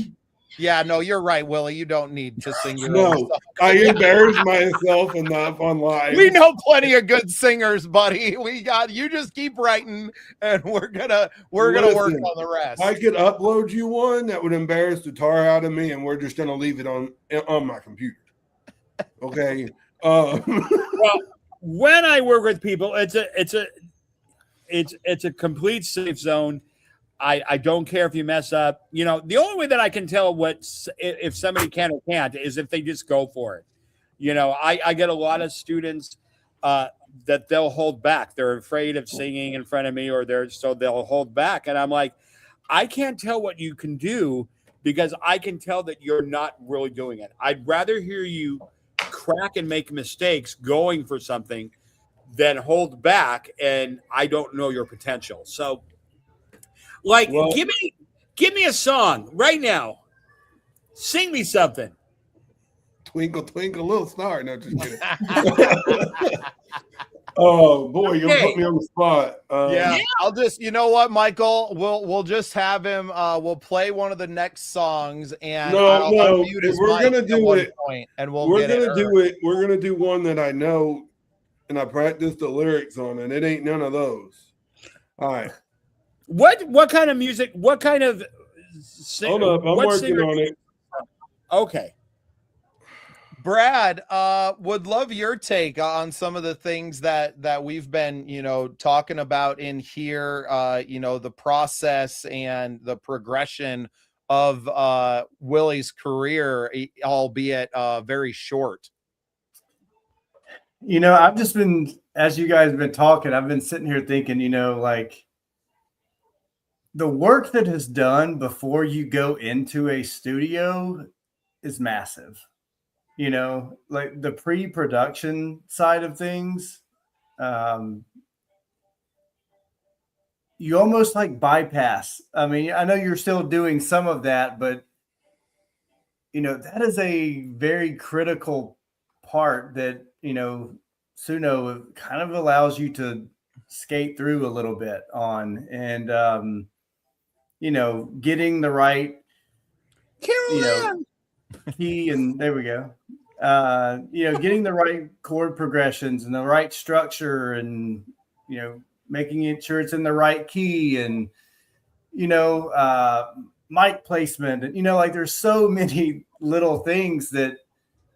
yeah, no, you're right, Willie. You don't need to sing your own no, stuff. I embarrass myself enough on live. We know plenty of good singers, buddy. We got you. Just keep writing, and we're gonna work Listen, on the rest. I could upload you one that would embarrass the tar out of me, and we're just gonna leave it on my computer. Okay. Well, when I work with people, it's a complete safe zone. I don't care if you mess up. You know, the only way that I can tell if somebody can or can't is if they just go for it. You know, I get a lot of students that they'll hold back. They're afraid of singing in front of me, so they'll hold back. And I'm like, I can't tell what you can do because I can tell that you're not really doing it. I'd rather hear you crack and make mistakes going for something than hold back and I don't know your potential. So like, give me a song right now. Sing me something. Twinkle, twinkle, little star. No, just kidding. Oh boy, you're gonna put me on the spot. Yeah, I'll just, you know what, Michael, we'll just have him. We'll play one of the next songs, and no, we're gonna do it. And we're gonna do it. We're gonna do one that I know, and I practiced the lyrics on, and it ain't none of those. All right. What kind of music? What kind of? Hold up, I'm working on it. Okay. Brad, would love your take on some of the things that we've been, talking about in here, the process and the progression of Willie's career, albeit very short. I've just been, as you guys have been talking, I've been sitting here thinking, like the work that is done before you go into a studio is massive. Like the pre-production side of things, you almost like bypass. I mean, I know you're still doing some of that, but that is a very critical part that, Suno kind of allows you to skate through a little bit on, and, getting the right, key, and there we go. Getting the right chord progressions and the right structure, and making sure it's in the right key, and mic placement, and like there's so many little things that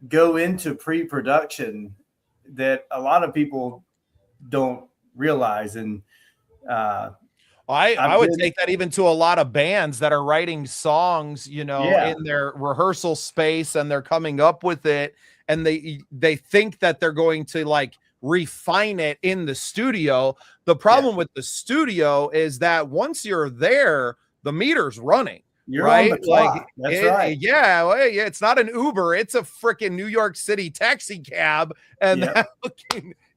go into pre-production that a lot of people don't realize. And I would take that even to a lot of bands that are writing songs, in their rehearsal space, and they're coming up with it, and they think that they're going to like refine it in the studio. The problem with the studio is that once you're there, the meter's running. You're right? on the clock. That's right. Yeah, well, yeah. It's not an Uber. It's a freaking New York City taxi cab, and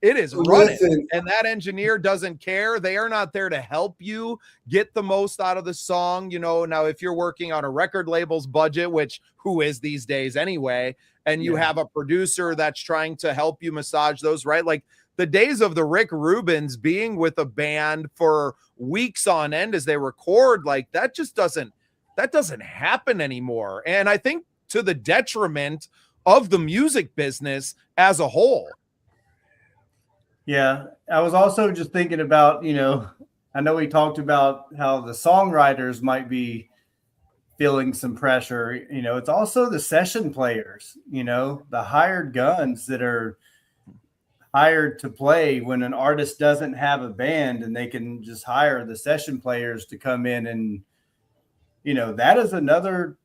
it is running. Listen. And that engineer doesn't care. They are not there to help you get the most out of the song. Now if you're working on a record label's budget, which who is these days anyway, and you have a producer that's trying to help you massage those, right? Like the days of the Rick Rubins being with a band for weeks on end as they record, like that doesn't happen anymore. And I think to the detriment of the music business as a whole. Yeah. I was also just thinking about, I know we talked about how the songwriters might be feeling some pressure. It's also the session players, the hired guns that are hired to play when an artist doesn't have a band, and they can just hire the session players to come in, and that is another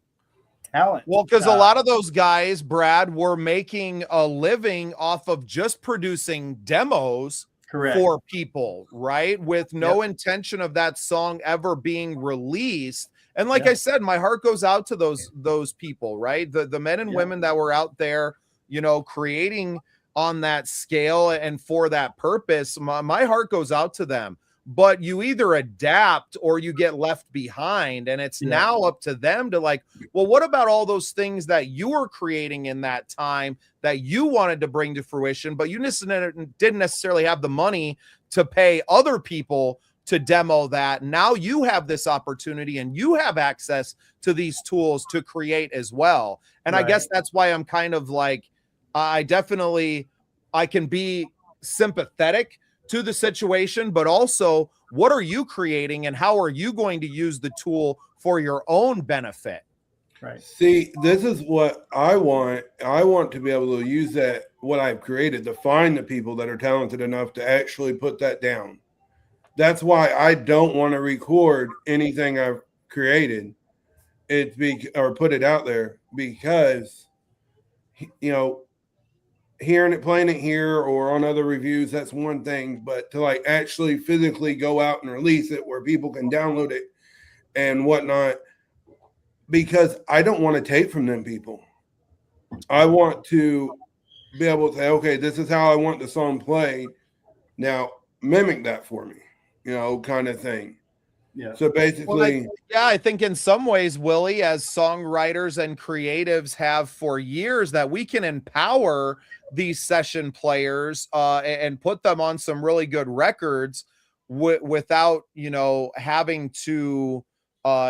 talent. Well, because a lot of those guys, Brad, were making a living off of just producing demos for people, right? With no intention of that song ever being released. And like I said, my heart goes out to those people, right? The men and women that were out there, creating on that scale and for that purpose, my heart goes out to them. But you either adapt or you get left behind. And it's now up to them to like, well, what about all those things that you were creating in that time that you wanted to bring to fruition, but you didn't necessarily have the money to pay other people to demo that. Now you have this opportunity and you have access to these tools to create as well. And I guess that's why I'm kind of like, I can be sympathetic to the situation, but also what are you creating and how are you going to use the tool for your own benefit? Right. See, this is what I want. I want to be able to use that, what I've created, to find the people that are talented enough to actually put that down. That's why I don't want to record anything I've created or put it out there, because, you know, hearing it, playing it here or on other reviews, that's one thing, but to like actually physically go out and release it where people can download it and whatnot, because I don't want to take from them people. I want to be able to say, okay, this is how I want the song played. Now mimic that for me, you know, kind of thing. Yeah. So basically, I think in some ways, Willie, as songwriters and creatives have for years, that we can empower these session players and put them on some really good records without, you know, having to,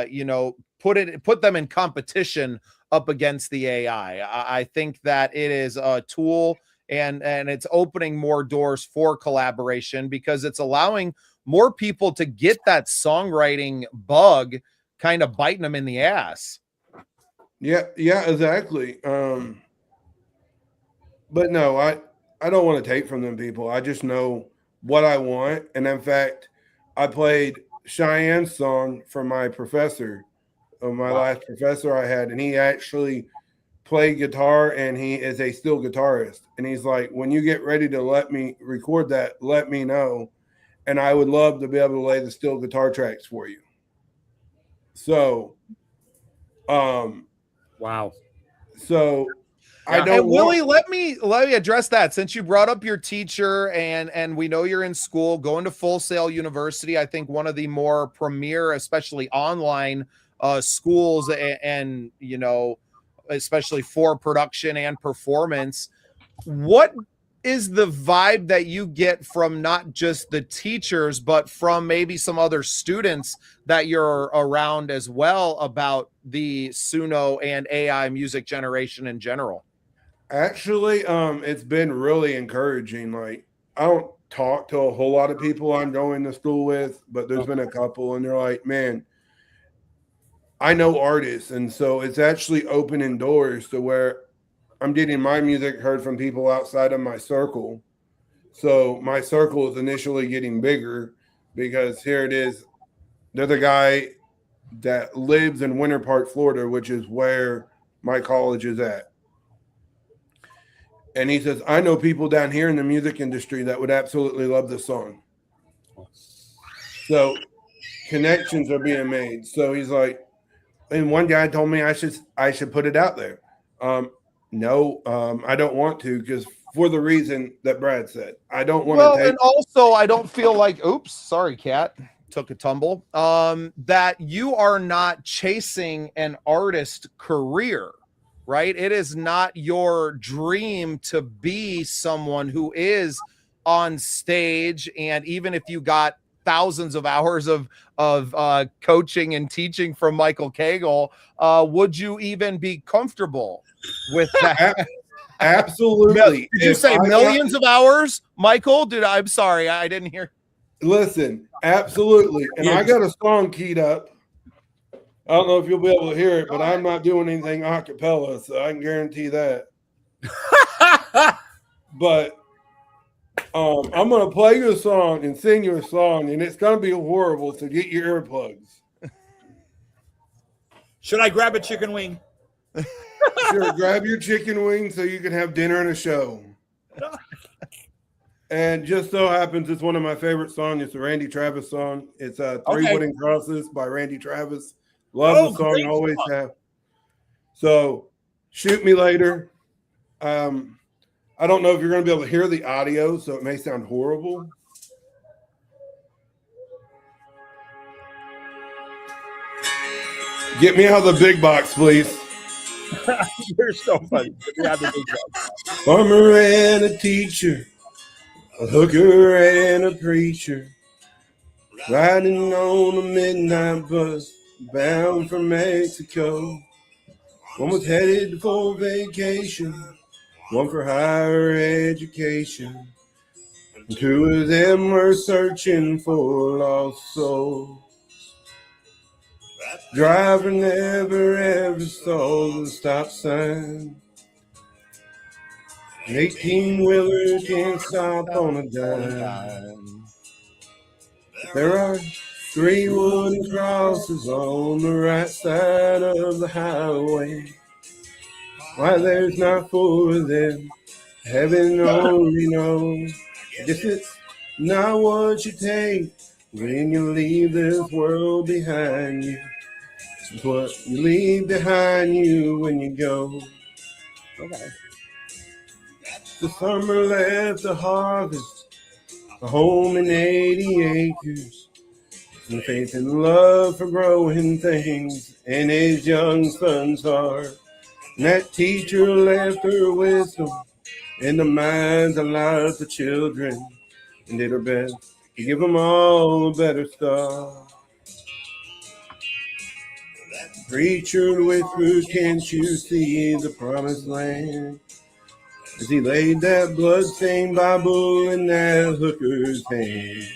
you know, put them in competition up against the AI. I think that it is a tool and it's opening more doors for collaboration, because it's allowing more people to get that songwriting bug kind of biting them in the ass. Yeah, exactly. But no, I don't want to take from them people. I just know what I want. And in fact, I played Cheyenne's song for my professor, my last professor I had, and he actually played guitar and he is a steel guitarist. And he's like, when you get ready to let me record that, let me know. And I would love to be able to lay the steel guitar tracks for you. So, wow. So I don't. And Willie, let me address that, since you brought up your teacher, and we know you're in school, going to Full Sail University. I think one of the more premier, especially online schools, and you know, especially for production and performance. What is the vibe that you get from not just the teachers, but from maybe some other students that you're around as well about the Suno and AI music generation in general? Actually, it's been really encouraging. Like, I don't talk to a whole lot of people I'm going to school with, but there's been a couple, and they're like, man, I know artists. And so it's actually opening doors to where I'm getting my music heard from people outside of my circle. So my circle is initially getting bigger, because here it is. There's a guy that lives in Winter Park, Florida, which is where my college is at. And he says, I know people down here in the music industry that would absolutely love this song. So connections are being made. So he's like, and one guy told me I should put it out there. No, I don't want to, because for the reason that Brad said, I don't want to take. And also I don't feel like, oops, sorry, cat, took a tumble, that you are not chasing an artist career, right? It is not your dream to be someone who is on stage. And even if you got thousands of hours of coaching and teaching from Michael Cagle, would you even be comfortable with that? Absolutely. Did you say millions of hours, Michael? I'm sorry, I didn't hear. Listen, absolutely. And I got a song keyed up. I don't know if you'll be able to hear it, but I'm not doing anything a cappella, so I can guarantee that. But I'm going to play you a song and sing you a song, and it's going to be horrible, so get your earplugs. Should I grab a chicken wing? Sure, grab your chicken wing so you can have dinner and a show. And just so happens it's one of my favorite songs. It's a Randy Travis song. It's Three Wooden Crosses by Randy Travis. Love the song, always have. So shoot me later. I I don't know if you're going to be able to hear the audio, so it may sound horrible. Get me out of the big box, please. You're so funny. Yeah, the big guy. Farmer and a teacher, a hooker and a preacher, riding on a midnight bus bound for Mexico. One was headed for vacation, one for higher education. And two of them were searching for lost souls. Driver never ever saw the stop sign. An 18-wheeler can't stop on a dime. There are 3 wooden crosses on the right side of the highway. Why there's not 4 of them, heaven only knows. I guess it's not what you take when you leave this world behind you. It's what you leave behind you when you go. Okay. The summer left a harvest, a home in 80 acres, and faith and love for growing things in his young son's heart. And that teacher left her wisdom in the minds of lots of children, and did her best to give them all a better start. Preacher whispered, can't you see the promised land? As he laid that bloodstained Bible in that hooker's hand.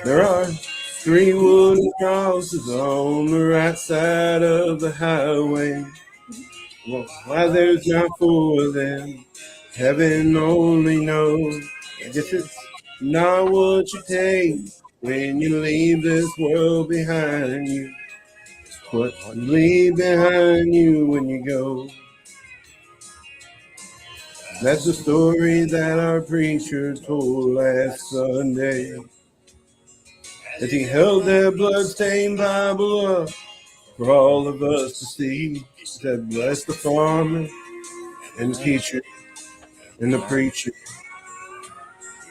There are 3 wooden crosses on the right side of the highway. Well, why there's not 4 of them, heaven only knows. I guess it's not what you take when you leave this world behind you. It's what you leave behind you when you go. That's the story that our preacher told last Sunday, as he held that bloodstained Bible up for all of us to see. He said, bless the farmer and the teacher and the preacher.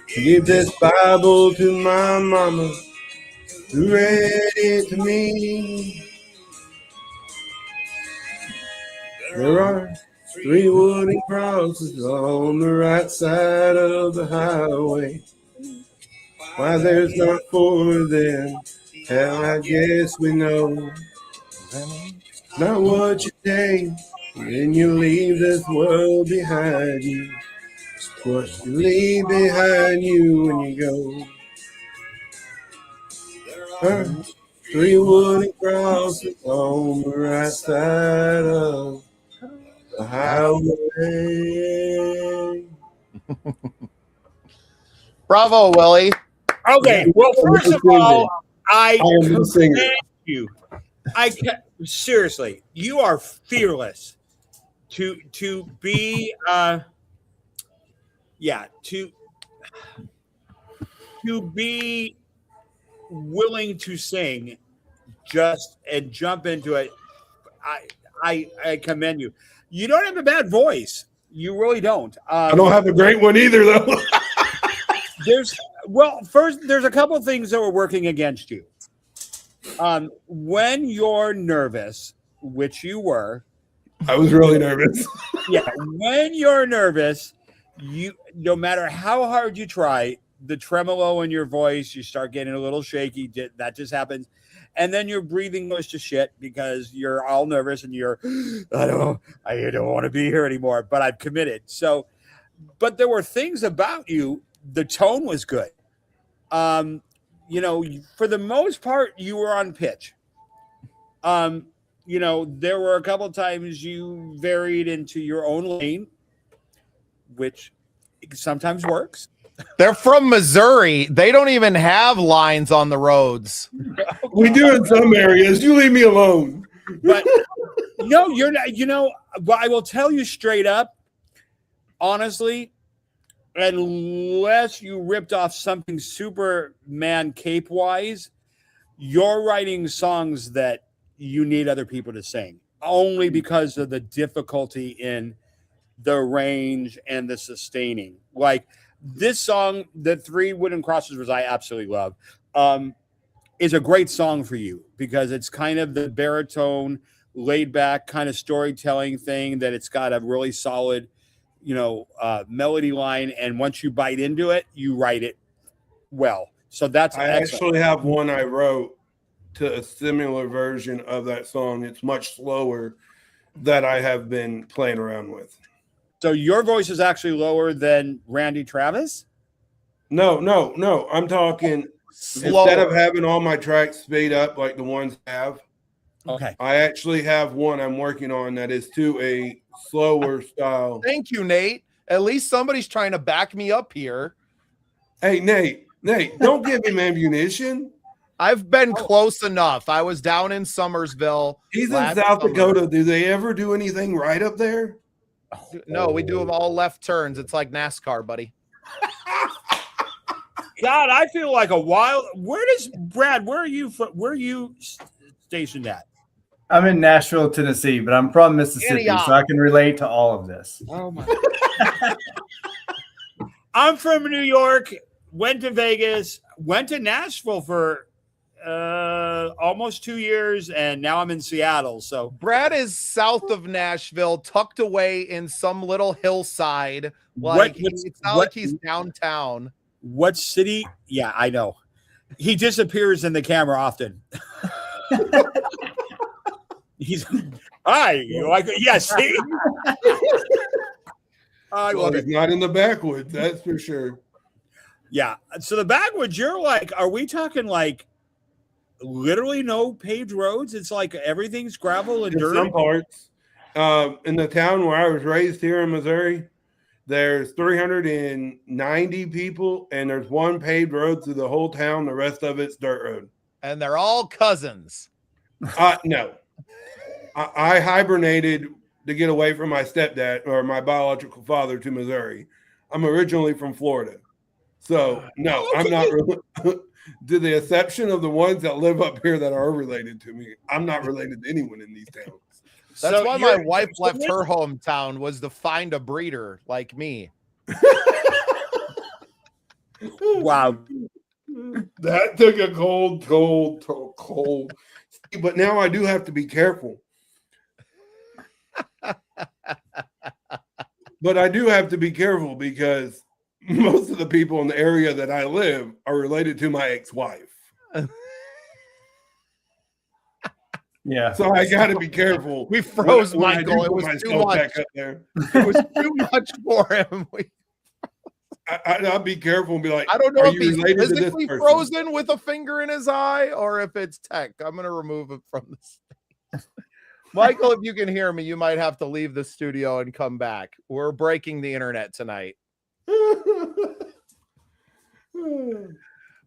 Give this Bible to my mama who read it to me. There are 3 wooden crosses on the right side of the highway. Why there's not 4 of them, hell, I guess we know. Not what you take when you leave this world behind you. It's what you leave behind you when you go. 3 wooden crosses on the right side of the highway. Bravo, Willie. Okay. Well, first of all, I am the singer. commend you. Seriously, you are fearless to be to be willing to sing just and jump into it. I commend you. You don't have a bad voice. You really don't. I don't have a great one either, though. There's a couple of things that were working against you. When you're nervous, which you were, I was really nervous. yeah. When you're nervous, no matter how hard you try, the tremolo in your voice, you start getting a little shaky. That just happens. And then your breathing goes to shit because you're all nervous and I don't want to be here anymore, but I've committed. So, but there were things about you. The tone was good. For the most part, you were on pitch. There were a couple of times you varied into your own lane, which sometimes works. They're from Missouri. They don't even have lines on the roads. We do in some areas. You leave me alone. But no, you're not. But I will tell you straight up, honestly, unless you ripped off something Superman cape wise, you're writing songs that you need other people to sing only because of the difficulty in the range and the sustaining. Like this song, the 3 Wooden Crosses, which I absolutely love, is a great song for you because it's kind of the baritone, laid back kind of storytelling thing that it's got a really solid, melody line. And once you bite into it, you write it well. So that's I excellent. actually have one I wrote to a similar version of that song. It's much slower that I have been playing around with. So your voice is actually lower than Randy Travis? No. I'm talking Slower. instead of having all my tracks speed up like the ones have. Okay. I actually have one I'm working on that is to a slower style. Thank you, Nate. At least somebody's trying to back me up here. Hey, Nate, don't give him ammunition. I've been close enough. I was down in Summersville. He's in last South summer. Dakota. Do they ever do anything right up there? No, we do them all left turns. It's like NASCAR, buddy. God, I feel like a wild. Where are you from? Where are you stationed at? I'm in Nashville, Tennessee, but I'm from Mississippi, Antioch. so I can relate to all of this. Oh my. I'm from New York, went to Vegas, went to Nashville for almost 2 years, and now I'm in Seattle. So Brad is south of Nashville, tucked away in some little hillside. Like it's not like he's downtown. What city? Yeah, I know. He disappears in the camera often. He's see? I Well, love he's it. not in the backwoods, that's for sure. Yeah. So the backwoods, you're like, are we talking like literally no paved roads? It's like everything's gravel and In dirt. some parts. In the town where I was raised here in Missouri, there's 390 people, and there's one paved road through the whole town. The rest of it's dirt road. And they're all cousins. No. I hibernated to get away from my stepdad or my biological father to Missouri. I'm originally from Florida. So, no, I'm not really, to the exception of the ones that live up here that are related to me. I'm not related to anyone in these towns. That's why my wife left her hometown, was to find a breeder like me. Wow. That took a cold. But now I do have to be careful. But I do have to be careful because most of the people in the area that I live are related to my ex-wife. Yeah. So I got to be careful. We froze when I do Michael. It put was too myself much. back up there. It was too much for him. I'll be careful and be like, I don't know are if you he's related to this physically person? frozen with a finger in his eye or if it's tech. I'm going to remove it from the stage. Michael, if you can hear me, you might have to leave the studio and come back. We're breaking the internet tonight.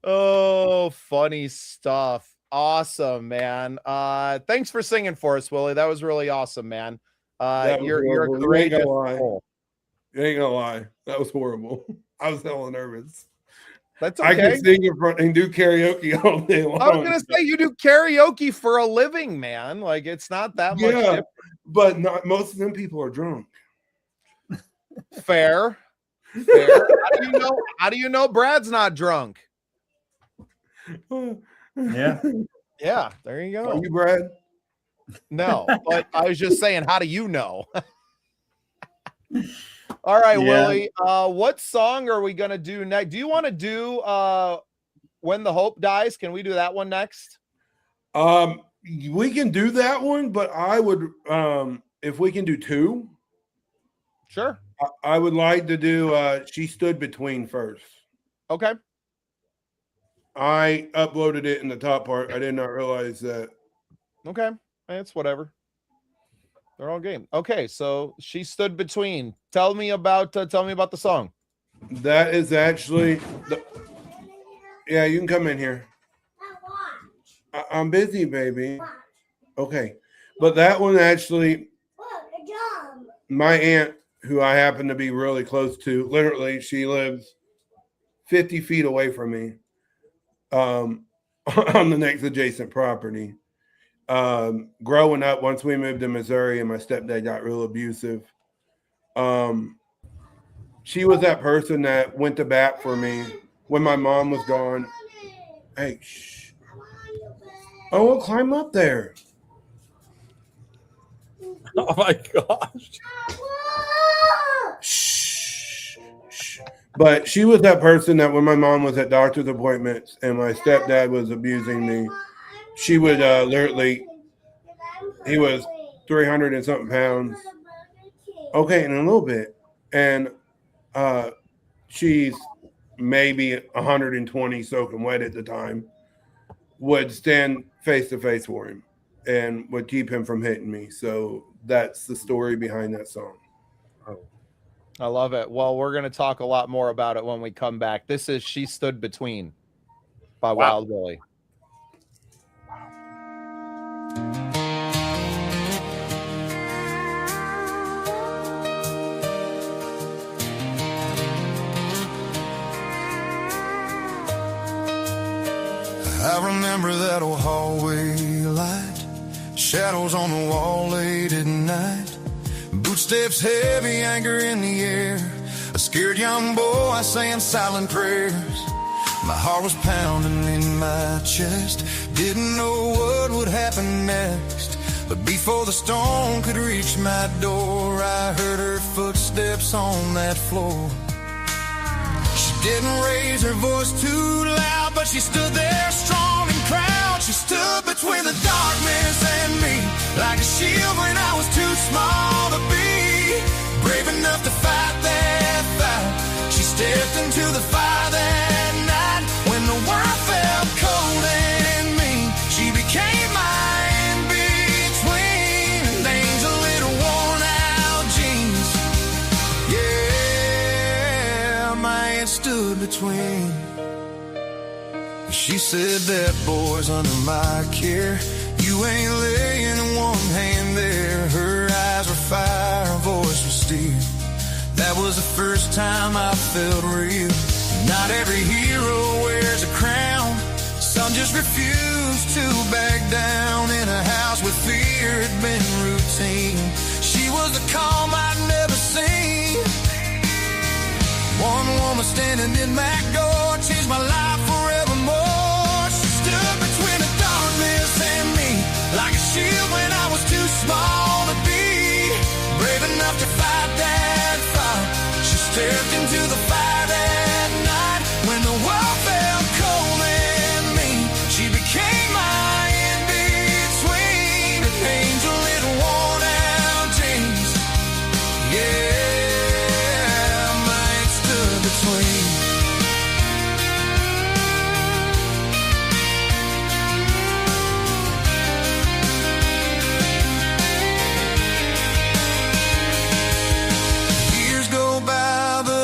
Oh, funny stuff. Awesome, man. Thanks for singing for us, Willie. That was really awesome, man. You're a courageous soul. You ain't gonna lie. That was horrible. I was hella nervous. That's okay. I can sing in front and do karaoke all day long. I was gonna say you do karaoke for a living, man. Like it's not that much. Yeah, different. but not most of them people are drunk. Fair. How do you know Brad's not drunk? Yeah. Yeah, there you go. Are you Brad? No, but I was just saying, how do you know? All right, Yeah. Willie. What song are we gonna do next? Do you want to do When the Hope Dies? Can we do that one next? We can do that one, but I would if we can do two, Sure. I would like to do She Stood Between first. Okay. I uploaded it in the top part. I did not realize that. Okay. It's whatever. They're all game. Okay, so She Stood Between. Tell me about the song. That is actually yeah, you can come in here. I'm busy, baby. Okay. But that one actually, my aunt, who I happen to be really close to, literally, she lives 50 feet away from me on the next adjacent property. Growing up, once we moved to Missouri and my stepdad got real abusive, She was that person that went to bat for me when my mom was gone. Hey, shh. Oh, we'll climb up there. Oh my gosh. Shh. But she was that person that when my mom was at doctor's appointments and my stepdad was abusing me, she would literally, he was 300 and something pounds. Okay, in a little bit. And she's maybe 120 soaking wet at the time, would stand face to face for him and would keep him from hitting me. So that's the story behind that song. I love it. Well, we're going to talk a lot more about it when we come back. This is She Stood Between by Wild Willie. I remember that old hallway light, shadows on the wall late at night, footsteps heavy, anger in the air, a scared young boy saying silent prayers. My heart was pounding in my chest, didn't know what would happen next. But before the storm could reach my door, I heard her footsteps on that floor. She didn't raise her voice too loud, but she stood there strong and proud. She stood between the darkness and me, like a shield when I was too small to be brave enough to fight that fight. She stepped into the fire that night when the world felt cold and mean. She became my in-between, an angel in a worn-out jeans. Yeah, my aunt stood between. She said, that boy's under my care. You ain't laying one hand there. Her eyes were fire, her voice was steel. That was the first time I felt real. Not every hero wears a crown. Some just refuse to back down. In a house with fear had been routine. She was the calm I'd never seen. One woman standing in my door changed my life forevermore. She stood between the darkness and me, like a shield when I was too small to be brave enough to fight that fight. She stepped into the fire that night when the world felt cold and mean. She became my in-between, an angel in worn-out jeans. Yeah, my aunt stood between.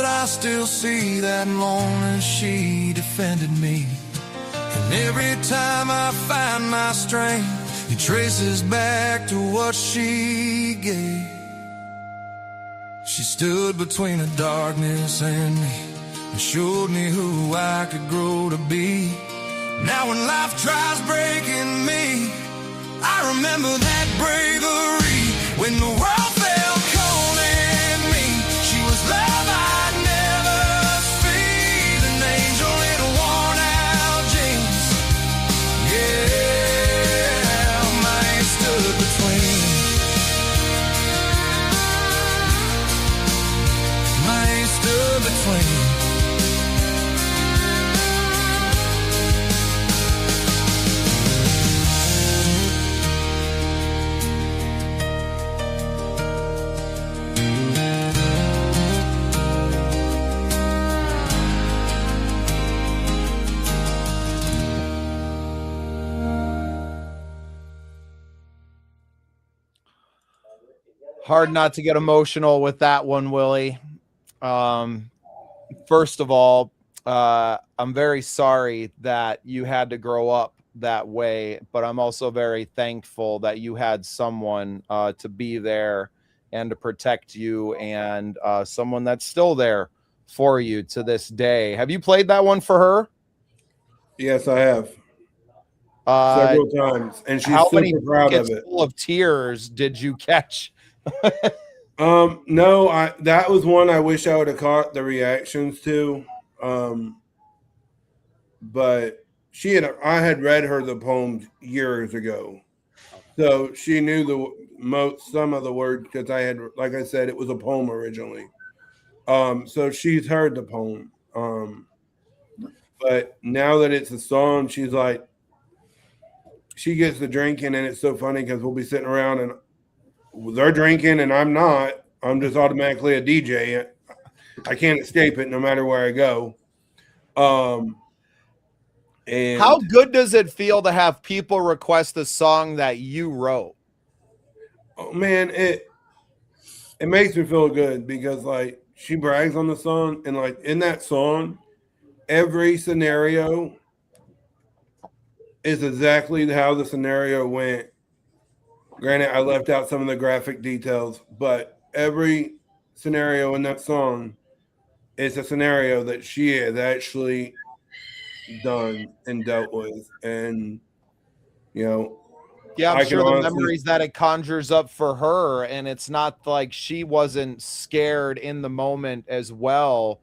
I still see that loneliness. She defended me, and every time I find my strength, it traces back to what she gave. She stood between the darkness and me, and showed me who I could grow to be. Now when life tries breaking me, I remember that bravery when the world felt cold and mean. She was love I'd never seen, an angel in worn-out jeans. Yeah, my aunt stood between. My aunt stood between. Hard not to get emotional with that one, Willie. First of all, I'm very sorry that you had to grow up that way, but I'm also very thankful that you had someone to be there and to protect you, and someone that's still there for you to this day. Have you played that one for her? Yes, I have. Several times, and she's how super many proud of buckets it. full of tears did you catch? No, that was one I wish I would have caught the reactions to. But I had read her the poems years ago. So she knew some of the words because like I said, it was a poem originally. So she's heard the poem. But now that it's a song, she's like, she gets the drinking, and it's so funny because we'll be sitting around and they're drinking and I'm not. I'm just automatically a DJ. I can't escape it no matter where I go. And how good does it feel to have people request a song that you wrote? Oh man, it makes me feel good because like she brags on the song, and like in that song, every scenario is exactly how the scenario went. Granted, I left out some of the graphic details, but every scenario in that song is a scenario that she has actually done and dealt with. And, you know, yeah, I'm I sure can the honestly, memories that it conjures up for her, and it's not like she wasn't scared in the moment as well,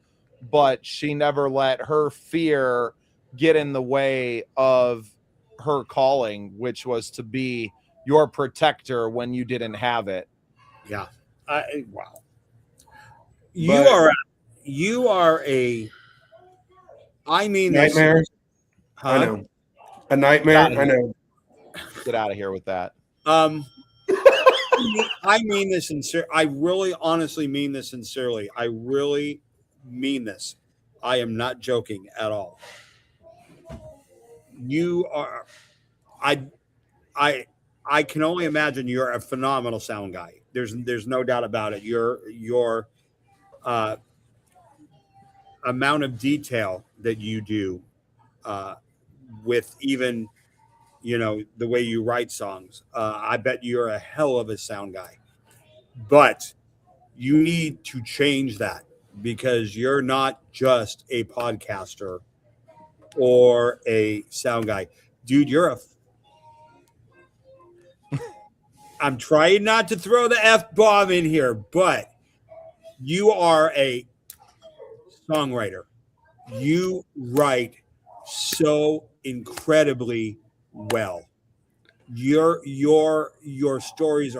but she never let her fear get in the way of her calling, which was to be your protector when you didn't have it. Yeah. Wow. But- You are a. I mean this. nightmare. Huh? I know. A nightmare. I know. Get out of here with that. I mean this sincerely. I really honestly mean this sincerely. I really mean this. I am not joking at all. You are I can only imagine you're a phenomenal sound guy. There's no doubt about it. Your amount of detail that you do with even the way you write songs. I bet you're a hell of a sound guy. But you need to change that because you're not just a podcaster or a sound guy. Dude, I'm trying not to throw the F-bomb in here, but you are a songwriter. You write so incredibly well. Your stories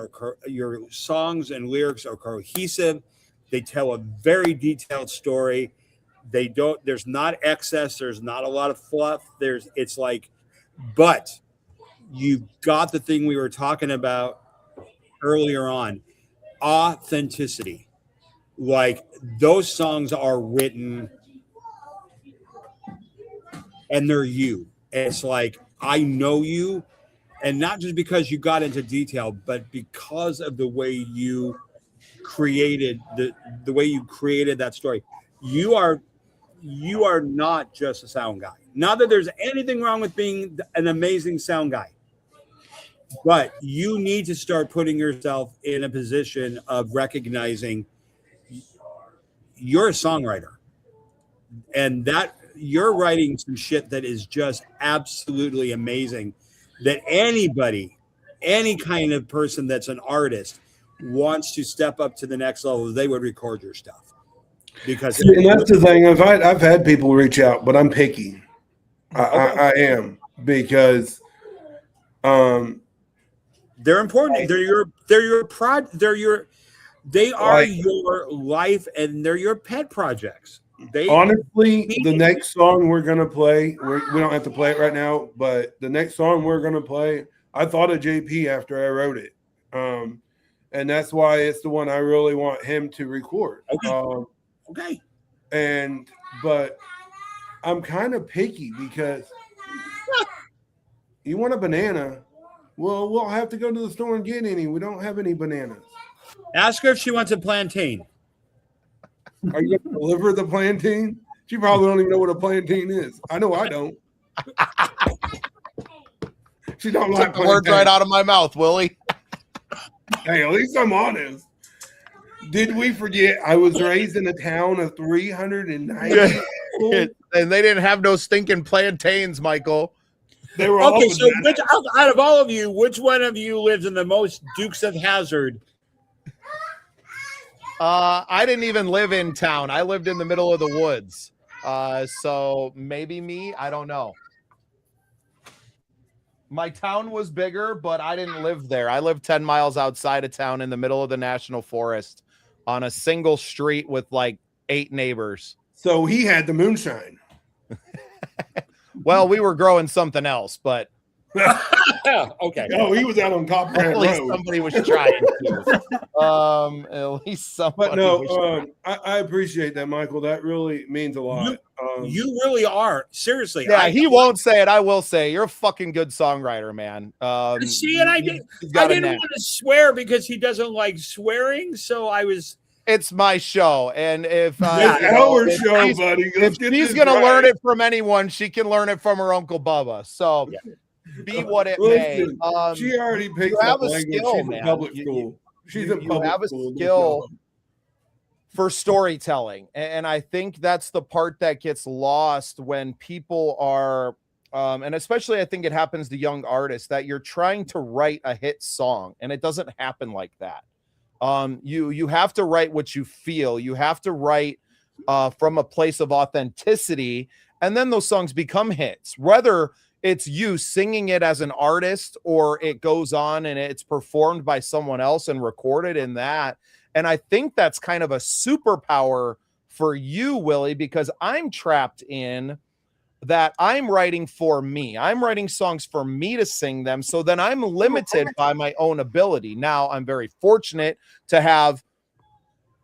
your songs and lyrics are cohesive. They tell a very detailed story. There's not excess, there's not a lot of fluff. But you've got the thing we were talking about earlier on, authenticity. Like those songs are written and they're you. And it's like, I know you. And not just because you got into detail, but because of the way you created the way you created that story. You are not just a sound guy. Not that there's anything wrong with being an amazing sound guy, but you need to start putting yourself in a position of recognizing you're a songwriter and that you're writing some shit that is just absolutely amazing, that anybody, any kind of person that's an artist wants to step up to the next level, they would record your stuff. Because and that's the thing. I've had people reach out, but I'm picky. I am, because they're important. They are your life, and they're your pet projects. Honestly, the next song we're gonna play, we don't have to play it right now, but the next song we're gonna play, I thought of JP after I wrote it, and that's why it's the one I really want him to record. Okay. But I'm kind of picky because you want a banana. Well, we'll have to go to the store and get any. We don't have any bananas. Ask her if she wants a plantain. Are you going to deliver the plantain? She probably don't even know what a plantain is. I know I don't. She don't like the words right out of my mouth, Willie. Hey, at least I'm honest. Did we forget I was raised in a town of 390 people? And they didn't have no stinking plantains, Michael. They were Okay, all so out of all of you, which one of you lives in the most Dukes of Hazzard? I didn't even live in town. I lived in the middle of the woods. So maybe me, I don't know. My town was bigger, but I didn't live there. I lived 10 miles outside of town in the middle of the national forest on a single street with like 8 neighbors. So he had the moonshine. Well, we were growing something else, but Okay. Oh, he was out on Cop Grant at least Road. somebody was trying to. At least somebody But no, was I appreciate that, Michael. That really means a lot. You really are. Seriously. Yeah, he won't say it. I will say you're a fucking good songwriter, man. See, and I didn't want to swear because he doesn't like swearing. So I was. It's my show, and if It's our show, she's, buddy. if she's gonna learn it from anyone, she can learn it from her Uncle Bubba. So be what it may. She already picks you have up a language. skill, She's man. in public school. She's in you public have a school. skill for storytelling, and I think that's the part that gets lost when people are and especially I think it happens to young artists, that you're trying to write a hit song and it doesn't happen like that. You have to write what you feel. You have to write from a place of authenticity, and then those songs become hits, whether it's you singing it as an artist or it goes on and it's performed by someone else and recorded in that. And I think that's kind of a superpower for you, Willie, because I'm trapped in that I'm writing for me. I'm writing songs for me to sing them. So then I'm limited by my own ability. Now I'm very fortunate to have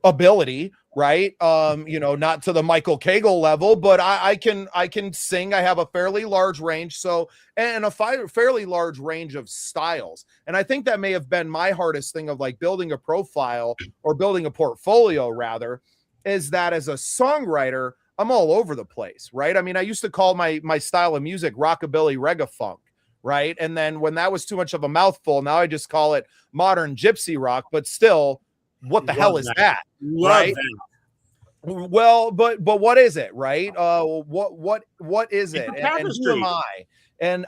ability, right? Not to the Michael Cagle level, but I can sing. I have a fairly large range. So, and a fairly large range of styles. And I think that may have been my hardest thing of like building a profile or building a portfolio rather, is that as a songwriter, I'm all over the place, right? I mean, I used to call my style of music rockabilly reggae funk, right? And then when that was too much of a mouthful, now I just call it modern gypsy rock, but still, what the hell is that? Right? Well, but what is it, right? What is it? And who am I? And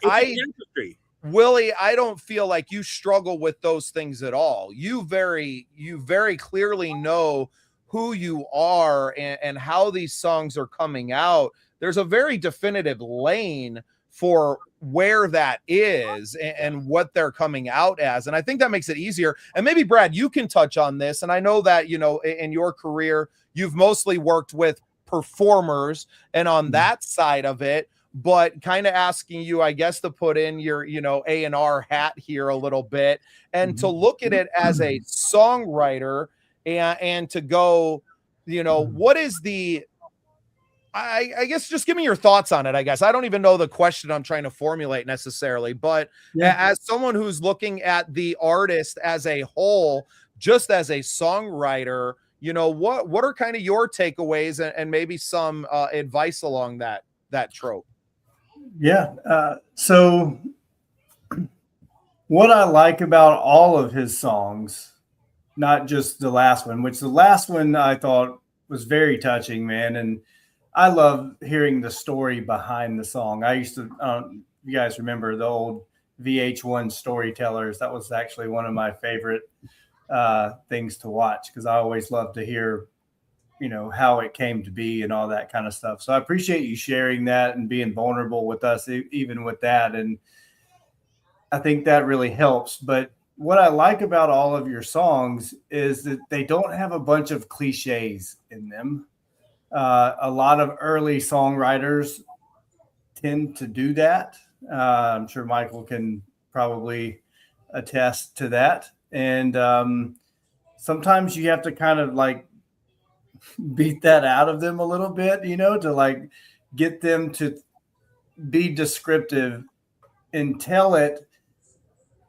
Willie, I don't feel like you struggle with those things at all. You very clearly know who you are and how these songs are coming out. There's a very definitive lane for where that is and what they're coming out as. And I think that makes it easier. And maybe Brad, you can touch on this. And I know that, in your career, you've mostly worked with performers and on that side of it, but kind of asking you, I guess, to put in your, A&R hat here a little bit and to look at it as a songwriter and to go, what is the, I guess just give me your thoughts on it. I guess I don't even know the question I'm trying to formulate necessarily, but as someone who's looking at the artist as a whole, just as a songwriter, what are kind of your takeaways and maybe some advice along that trope? Yeah. So what I like about all of his songs, not just the last one, which the last one I thought was very touching, man. And I love hearing the story behind the song. I used to, you guys remember the old VH1 storytellers? That was actually one of my favorite things to watch because I always love to hear, how it came to be and all that kind of stuff. So I appreciate you sharing that and being vulnerable with us, even with that. And I think that really helps. But what I like about all of your songs is that they don't have a bunch of cliches in them. A lot of early songwriters tend to do that. I'm sure Michael can probably attest to that. And sometimes you have to kind of like beat that out of them a little bit, to like get them to be descriptive and tell it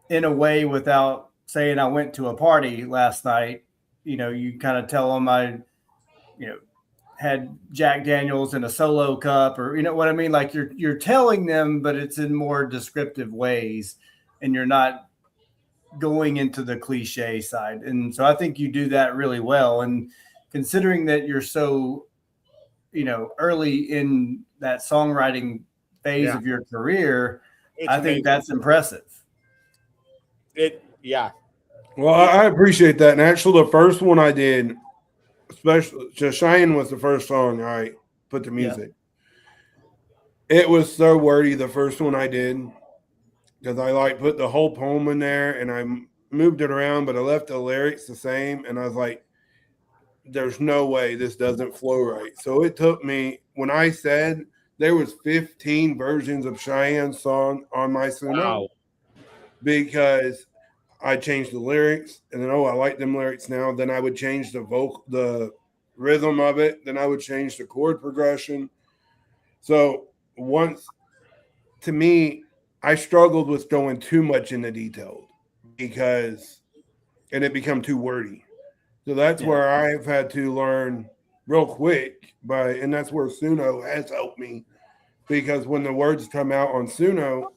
in a way without saying I went to a party last night. You kind of tell them I, had Jack Daniels in a solo cup, or what I mean? Like you're telling them, but it's in more descriptive ways, and you're not going into the cliche side. And so I think you do that really well. And considering that you're so, early in that songwriting phase of your career, I think that's impressive. Well, I appreciate that. And actually, the first one I did especially Cheyenne was the first song I put to music. It was so wordy, the first one I did, because I like put the whole poem in there and I moved it around, but I left the lyrics the same. And I was like, there's no way this doesn't flow right. So it took me, when I said there was 15 versions of Cheyenne's song on my Suno, Wow. because I changed the lyrics and then, I like them lyrics now. Then I would change the rhythm of it. Then I would change the chord progression. So to me, I struggled with going too much into detail and it become too wordy. So that's where I've had to learn real quick and that's where Suno has helped me, because when the words come out on Suno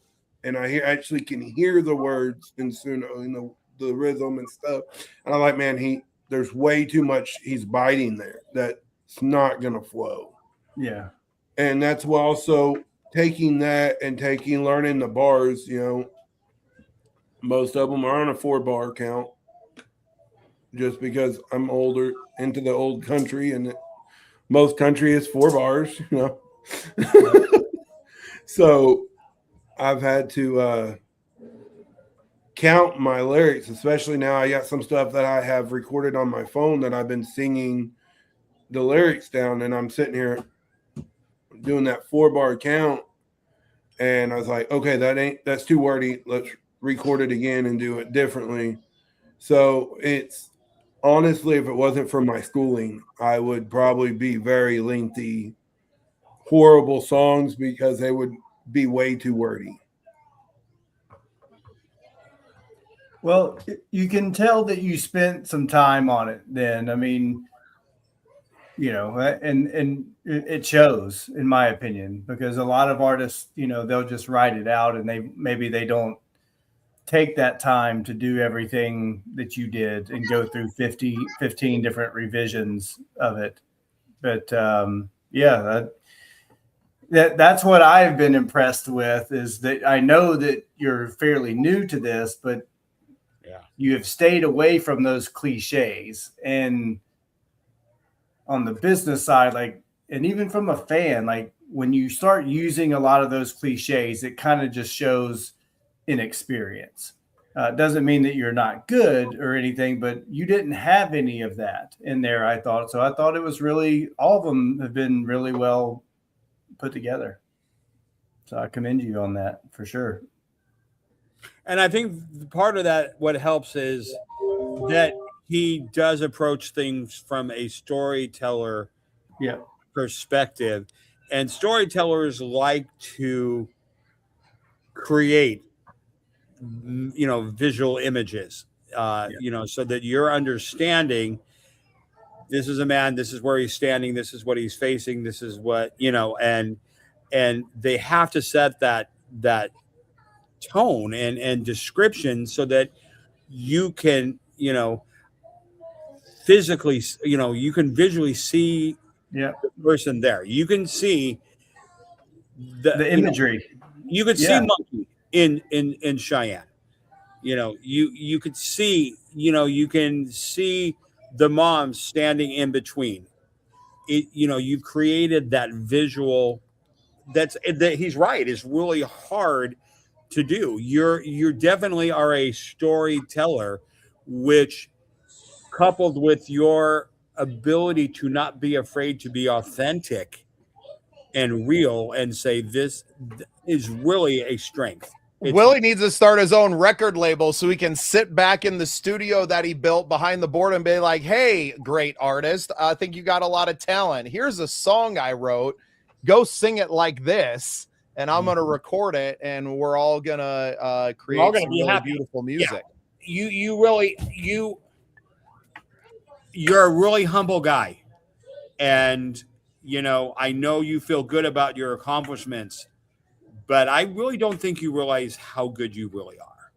and I actually can hear the words in Suno and the rhythm and stuff, and I'm like, man, there's way too much he's biting there that's not gonna flow. Yeah. And that's why also taking that and learning the bars, most of them are on a 4-bar count, just because I'm older into the old country and most country is 4 bars, So I've had to count my lyrics, especially now I got some stuff that I have recorded on my phone that I've been singing the lyrics down, and I'm sitting here doing that 4-bar count, and I was like, okay, that's too wordy. Let's record it again and do it differently. So it's honestly, if it wasn't for my schooling, I would probably be very lengthy, horrible songs because they would be way too wordy. Well, you can tell that you spent some time on it then. I mean, and it shows, in my opinion, because a lot of artists, they'll just write it out and maybe they don't take that time to do everything that you did and go through 15 different revisions of it. But that's what I've been impressed with, is that I know that you're fairly new to this, but you have stayed away from those cliches. And on the business side, and even from a fan, when you start using a lot of those cliches, it kind of just shows inexperience. Doesn't mean that you're not good or anything, but you didn't have any of that in there, I thought. So I thought it was really, all of them have been really well put together. So I commend you on that for sure. And I think part of that, what helps is that he does approach things from a storyteller perspective. And storytellers like to create, visual images, so that you're understanding, this is a man, this is where he's standing, this is what he's facing, this is what, and they have to set that tone and description so that you can, physically, you can visually see the person there. You can see the imagery. You could see Monkey in Cheyenne. You could see, you can see the mom standing in between. You created that visual. That he's right. It's really hard to do. You definitely are a storyteller, which, coupled with your ability to not be afraid to be authentic and real and say this is really a strength. Willie needs to start his own record label so he can sit back in the studio that he built behind the board and be like, hey, great artist, I think you got a lot of talent. Here's a song I wrote. Go sing it like this, and I'm going to record it, and we're all going to create some really beautiful music. Yeah. You're a really humble guy. And, I know you feel good about your accomplishments, but I really don't think you realize how good you really are.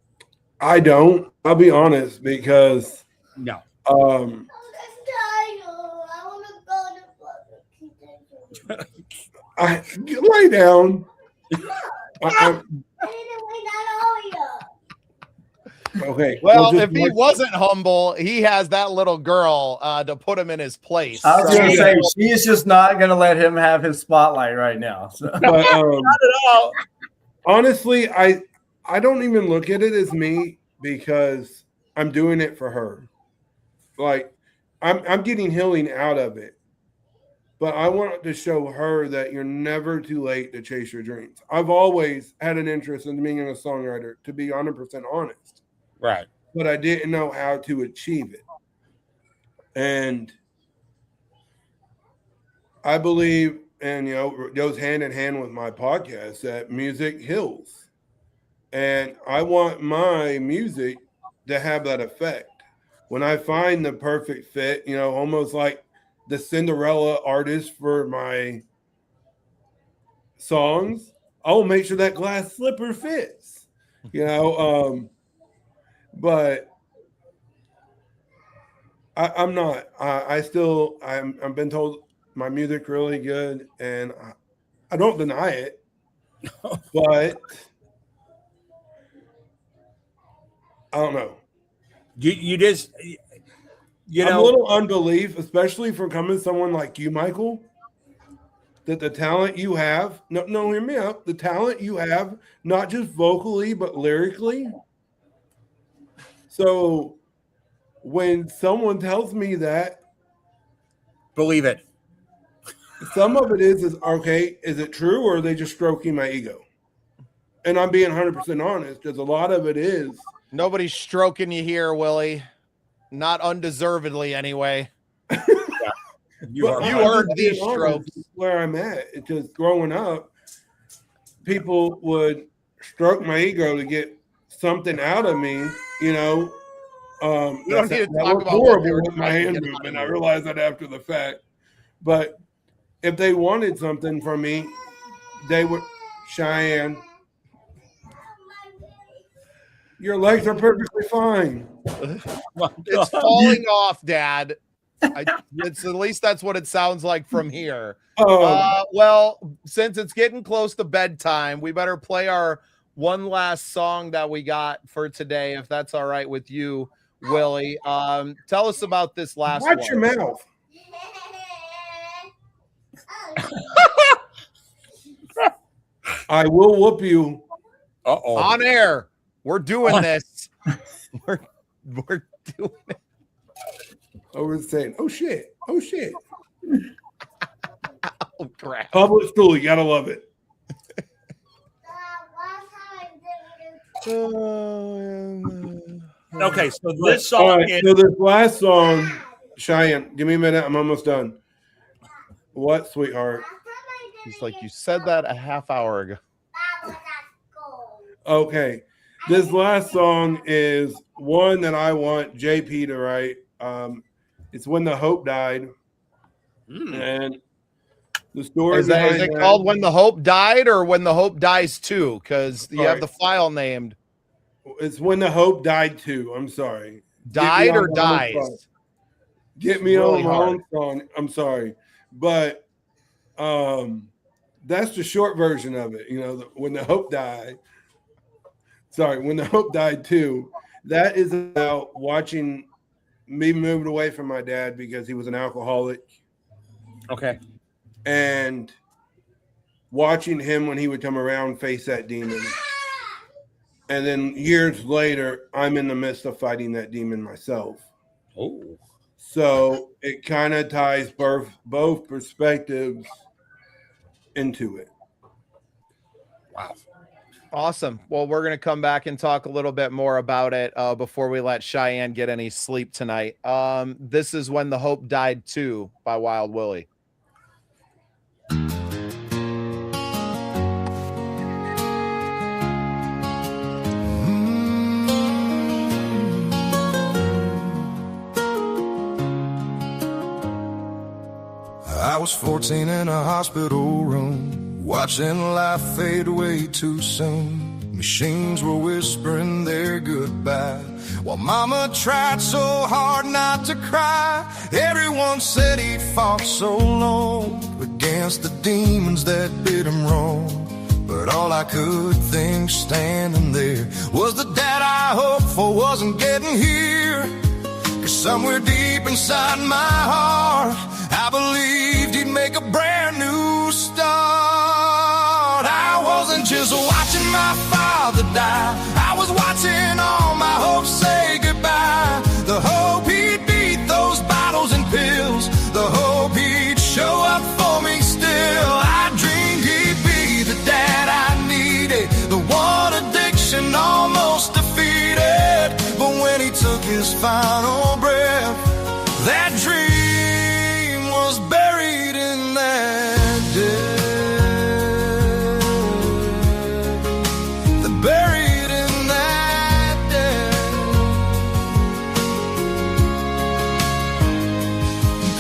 I don't. I'll be honest, because no. I lay down. Okay. Well, just if he wasn't humble, he has that little girl to put him in his place. I was going to Yeah. say, she's just not going to let him have his spotlight right now. So. but, Not at all. honestly, I don't even look at it as me because I'm doing it for her. Like I'm getting healing out of it. But I want to show her that you're never too late to chase your dreams. I've always had an interest in being a songwriter, to be 100% honest. Right. But I didn't know how to achieve it. And I believe, and it goes hand in hand with my podcast, that music heals. And I want my music to have that effect. When I find the perfect fit, almost like the Cinderella artist for my songs, I will make sure that glass slipper fits, but I'm not, I've been told my music really good, and I don't deny it, but I don't know. You just, I'm a little unbelief, especially from coming someone like you, Michael, that the talent you have, no, hear me out. The talent you have, not just vocally, but lyrically. So when someone tells me that, believe it. some of it is okay, is it true, or are they just stroking my ego? And I'm being 100% honest, because a lot of it is. Nobody's stroking you here, Willie. Not undeservedly, anyway. You earned these strokes. Where I'm at, because growing up, people would stroke my ego to get something out of me, We don't need to talk about horrible with my hand movement. I realized that after the fact. But if they wanted something from me, they would. Cheyenne, your legs are perfectly fine. It's falling off, Dad. It's at least that's what it sounds like from here. Well, since it's getting close to bedtime, we better play our one last song that we got for today, if that's all right with you, Willie. Tell us about this last one. Watch your mouth. I will whoop you. Uh-oh. On air. We're doing this. We're doing it. I was saying, oh shit. Oh crap. Public school, you gotta love it. Okay, so this song All right, is so this last song, Cheyenne, give me a minute. I'm almost done. What, sweetheart? He's like, you said that a half hour ago. Okay. This last song is one that I want JP to write. It's When the Hope Died. And the story is it called When the Hope Died or When the Hope Dies Too? Because you have the file named. It's When the Hope Died Too. I'm sorry. Died or dies? Get me on my own song. I'm sorry. But that's the short version of it. When the Hope Died. Sorry, When the Hope Died Too. That is about watching me moved away from my dad because he was an alcoholic. okay. And watching him when he would come around face that demon. And then years later, I'm in the midst of fighting that demon myself. Oh. So it kind of ties both perspectives into it. Wow. Awesome. Well, we're going to come back and talk a little bit more about it before we let Cheyenne get any sleep tonight. This is When the Hope Died Too by Wild Willie. I was 14 in a hospital room, watching life fade away too soon. Machines were whispering their goodbye, while mama tried so hard not to cry. Everyone said he fought so long against the demons that did him wrong, but But all I could think standing there was the dad I hoped for wasn't getting here. 'Cause somewhere deep inside my heart, I believed he'd make a brand new start. I wasn't just watching my father die, I was watching all my hopes say goodbye. The hope he'd beat those bottles and pills, the hope he'd show up for me still. I dreamed he'd be the dad I needed, the one addiction almost defeated. But when he took his final breath, that dream was buried in that death. Buried in that death.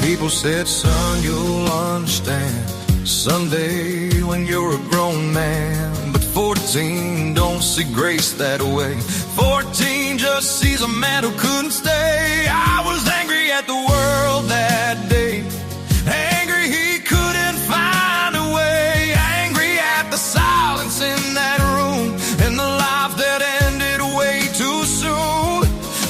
People said, son, you'll understand someday when you're a grown man. But 14 don't see grace that way. 14 just sees a man who couldn't stay. I was angry at the world that day, angry he couldn't find a way, angry at the silence in that room and the life that ended way too soon.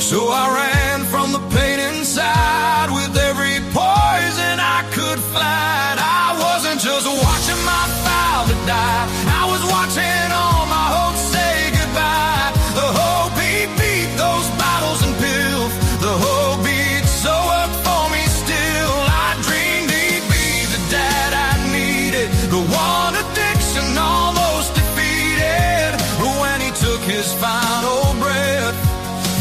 So I ran from the pain inside with every poison I could find. I wasn't just watching my father die, I was watching all my hopes say goodbye. The hope he'd beat those bottles and pills, the hope he'd show up for me still. I dreamed he'd be the dad I needed, the one addiction almost defeated. But when he took his final breath,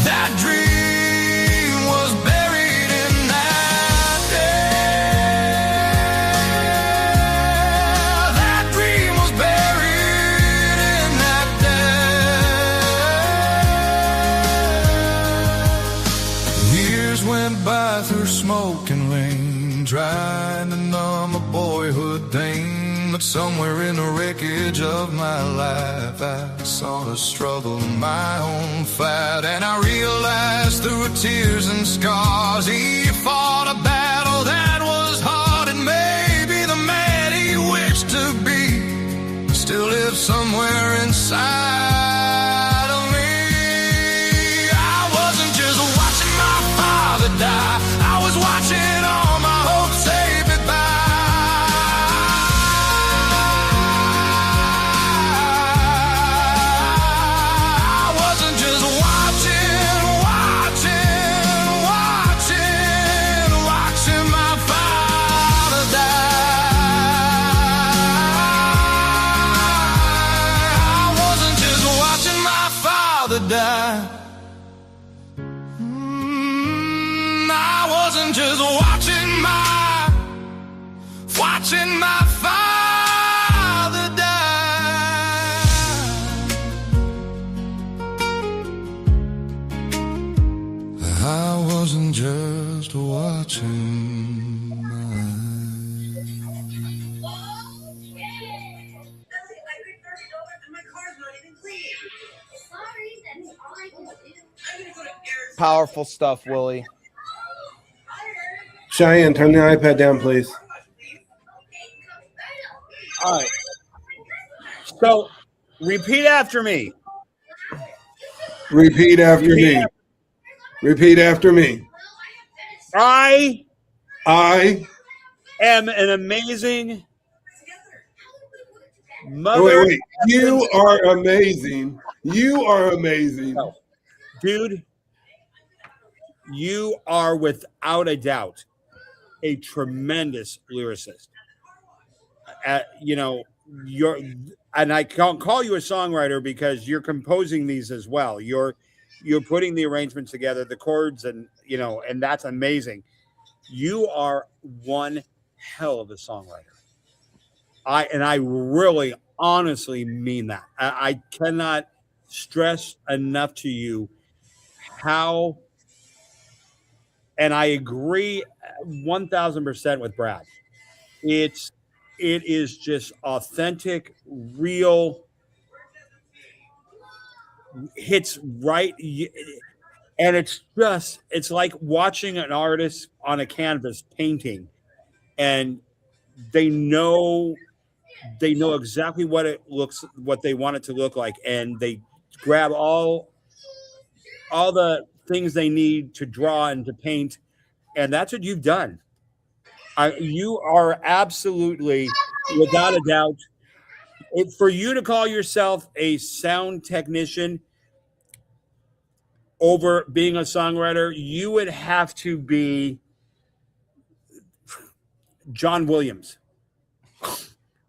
that dream was buried in that death. That dream was buried in that death. Years went by through smoke and rain, trying to numb a boyhood pain. But somewhere in the wreckage of my life, I saw the struggle in my own fight. And I realized through tears and scars, he fought a battle that was hard. And maybe the man he wished to be still lives somewhere inside of me. I wasn't just watching my father die, I was watching all my hopes say goodbye. I wasn't just watching my father die. I wasn't just watching my father die. I wasn't just watching my father die. I wasn't just watching Powerful stuff, Willie. Cheyenne, turn the iPad down, please. All right. So repeat after me. Repeat after me. Repeat after me. I I. am an amazing mother. Wait. You are amazing. You are amazing. Dude, you are without a doubt a tremendous lyricist. You're, and I can't call you a songwriter because you're composing these as well. You're putting the arrangements together, the chords, and that's amazing. You are one hell of a songwriter. I really honestly mean that. I cannot stress enough to you how, and I agree 1000% with Brad. It is just authentic, real, hits right, and it's like watching an artist on a canvas painting, and they know they know exactly what they want it to look like, and they grab all the things they need to draw and to paint, and that's what you've done. You are absolutely, without a doubt, for you to call yourself a sound technician over being a songwriter, you would have to be John Williams,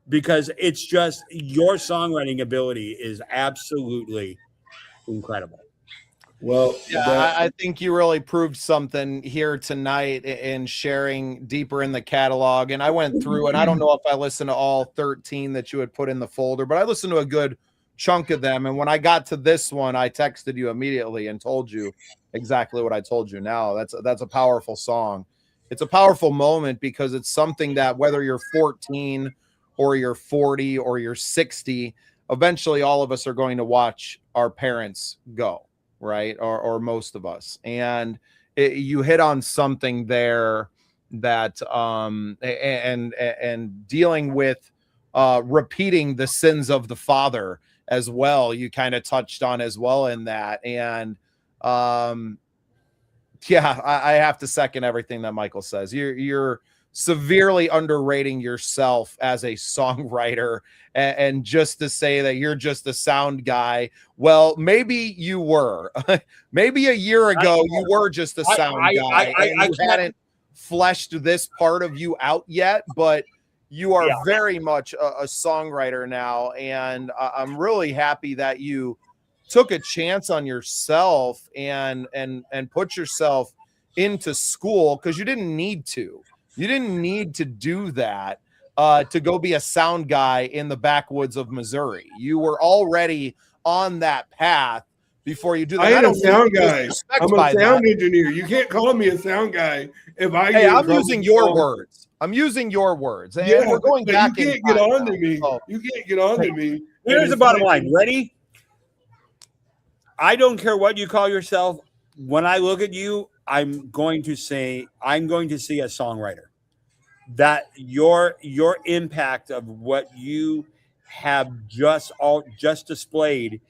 because it's just your songwriting ability is absolutely incredible. Well, Yeah, I think you really proved something here tonight in sharing deeper in the catalog. And I went through, and I don't know if I listened to all 13 that you had put in the folder, but I listened to a good chunk of them. And when I got to this one, I texted you immediately and told you exactly what I told you now. That's a powerful song. It's a powerful moment because it's something that whether you're 14 or you're 40 or you're 60, eventually all of us are going to watch our parents go. Right. Or most of us. And you hit on something there that and dealing with repeating the sins of the father as well. You kind of touched on as well in that. And yeah, I have to second everything that Michael says. You're severely underrating yourself as a songwriter, and just to say that you're just a sound guy. Well, maybe you were. Maybe a year ago you were just a sound guy and you hadn't fleshed this part of you out yet, but you are very much a songwriter now, and I'm really happy that you took a chance on yourself and put yourself into school, because you didn't need to. You didn't need to do that to go be a sound guy in the backwoods of Missouri. You were already on that path before you do that. I ain't a sound guy. I'm a sound engineer. You can't call me a sound guy if I. Hey, I'm using your words. I'm using your words. And we're going back. You can't get on to me. You can't get on to me. Here's the bottom line. Ready? I don't care what you call yourself. When I look at you, I'm going to see a songwriter. That your impact of what you have just displayed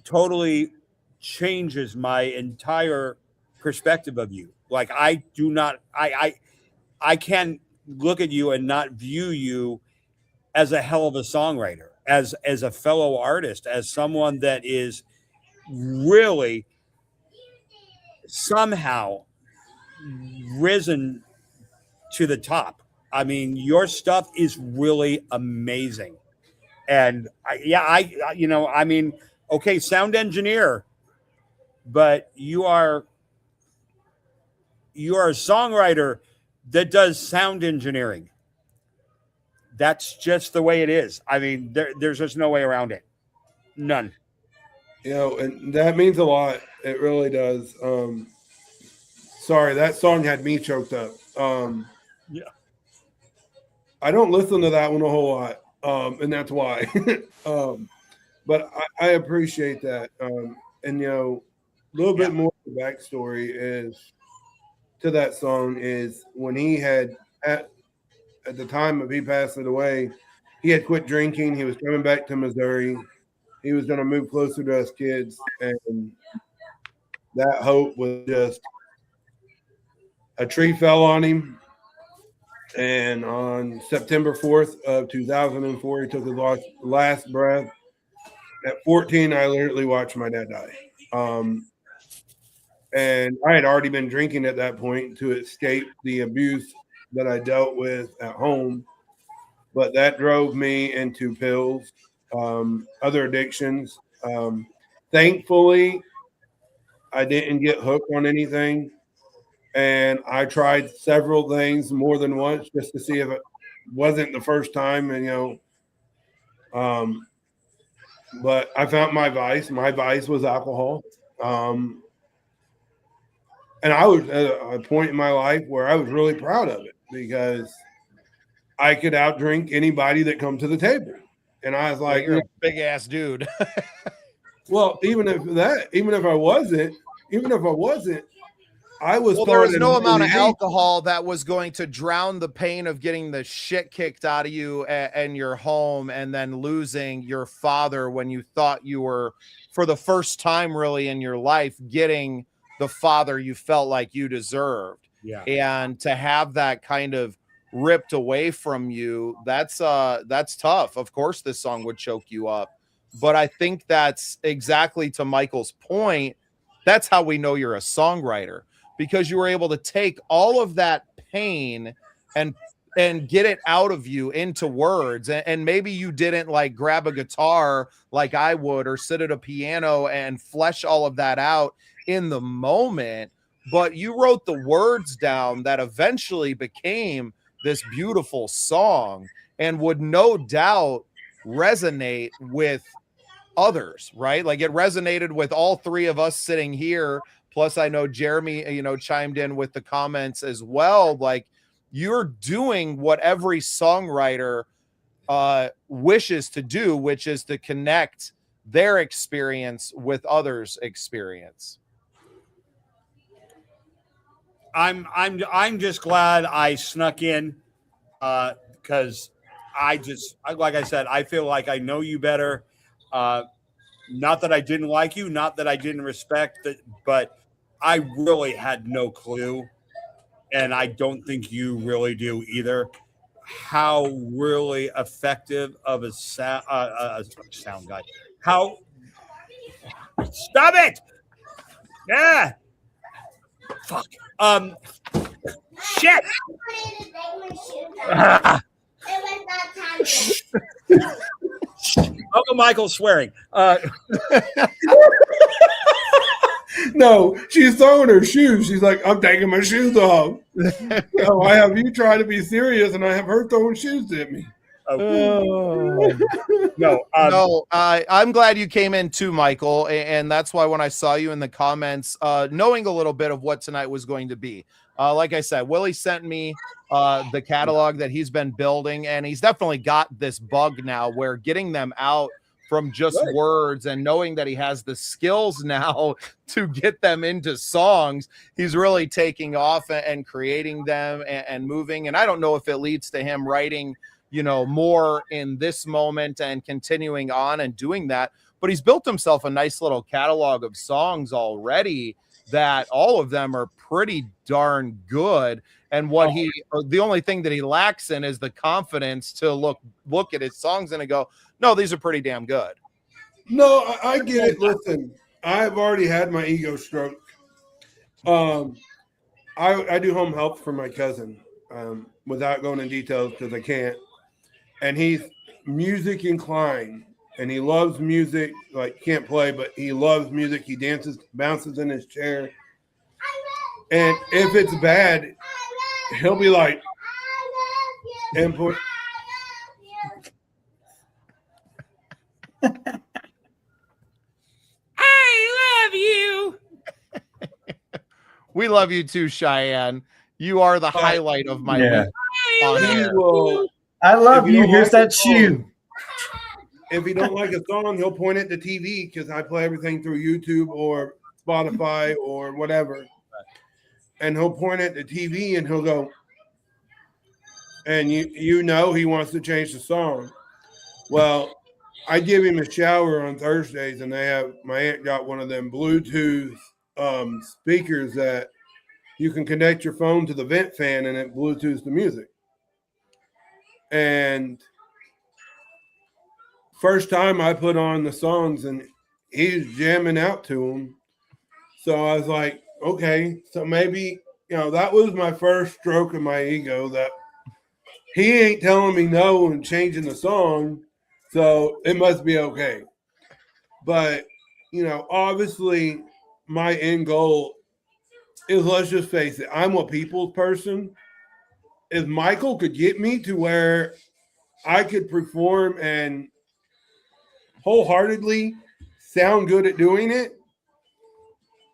totally changes my entire perspective of you. Like I can't look at you and not view you as a hell of a songwriter, as a fellow artist, as someone that is really somehow risen to the top. I mean, your stuff is really amazing. And okay, sound engineer, but you are a songwriter that does sound engineering. That's just the way it is. I mean, there's just no way around it. None. And that means a lot. It really does. Sorry, that song had me choked up. Yeah. I don't listen to that one a whole lot. And that's why. But I appreciate that. And a little bit more of the backstory is to that song is when he had at the time of he passing away, he had quit drinking. He was coming back to Missouri. He was going to move closer to us kids, and that hope was just a tree fell on him. And on September 4th of 2004, he took his last breath. At 14, I literally watched my dad die. And I had already been drinking at that point to escape the abuse that I dealt with at home. But that drove me into pills, other addictions. Thankfully, I didn't get hooked on anything. And I tried several things more than once just to see if it wasn't the first time. And, but I found my vice. My vice was alcohol. And I was at a point in my life where I was really proud of it because I could outdrink anybody that come to the table. And I was like, you're a big ass dude. Well, even if I wasn't, I was Well, there was thought no in amount of holy alcohol that was going to drown the pain of getting the shit kicked out of you and your home, and then losing your father when you thought you were, for the first time really in your life, getting the father you felt like you deserved. Yeah. And to have that kind of ripped away from you, that's tough. Of course this song would choke you up. But I think that's exactly, to Michael's point, that's how we know you're a songwriter, because you were able to take all of that pain and get it out of you into words. And maybe you didn't like grab a guitar like I would, or sit at a piano and flesh all of that out in the moment, but you wrote the words down that eventually became this beautiful song, and would no doubt resonate with others, right? Like it resonated with all three of us sitting here. Plus, I know Jeremy, chimed in with the comments as well. Like, you're doing what every songwriter wishes to do, which is to connect their experience with others' experience. I'm just glad I snuck in, because like I said, I feel like I know you better. Not that I didn't like you, not that I didn't respect it, but I really had no clue, and I don't think you really do either, how really effective of a sound guy. How stop it! Yeah. Fuck. Shit. Uncle Michael's swearing. No, she's throwing her shoes. She's like, I'm taking my shoes off. So I have you trying to be serious, and I have her throwing shoes at me. No, I'm glad you came in too, Michael, and that's why when I saw you in the comments, knowing a little bit of what tonight was going to be, like I said, Willie sent me the catalog that he's been building, and he's definitely got this bug now where getting them out from just words, and knowing that he has the skills now to get them into songs, he's really taking off and creating them and moving. And I don't know if it leads to him writing, more in this moment and continuing on and doing that, but he's built himself a nice little catalog of songs already that all of them are pretty darn good. And the only thing that he lacks in is the confidence to look at his songs and go, no, these are pretty damn good. No, I get it. Listen, I've already had my ego stroke. I do home help for my cousin, without going into details because I can't. And he's music inclined, and he loves music. Like, can't play, but he loves music. He dances, bounces in his chair. And if it's bad, he'll be like, input. I love you. We love you too, Cheyenne. You are the highlight of my week. I love you. Here's that song, shoe. If he don't like a song, he'll point at the TV, because I play everything through YouTube or Spotify or whatever. And he'll point at the TV and he'll go, and he wants to change the song. Well, I give him a shower on Thursdays, and my aunt got one of them Bluetooth speakers that you can connect your phone to the vent fan, and it Bluetooths the music. And first time I put on the songs, and he's jamming out to them. So I was like, okay, so maybe, that was my first stroke of my ego, that he ain't telling me no and changing the song, so it must be okay. But, obviously my end goal is, let's just face it, I'm a people's person. If Michael could get me to where I could perform and wholeheartedly sound good at doing it,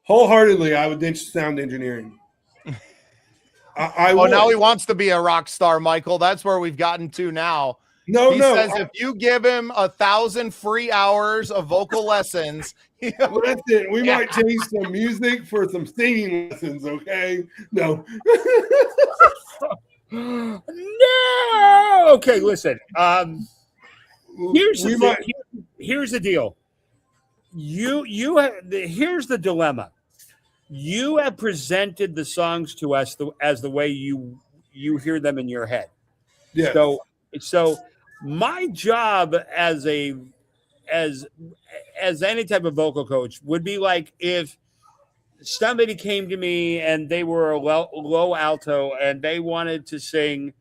wholeheartedly, I would ditch sound engineering. Now he wants to be a rock star, Michael. That's where we've gotten to now. No, He no. says if you give him 1,000 free hours of vocal lessons, Listen, we might change some music for some singing lessons, okay? No. No. Okay, listen. Here's we the might. here's the deal. Here's the dilemma. You have presented the songs to us as the way you hear them in your head. Yeah. So my job as any type of vocal coach would be like if somebody came to me and they were a low alto and they wanted to sing,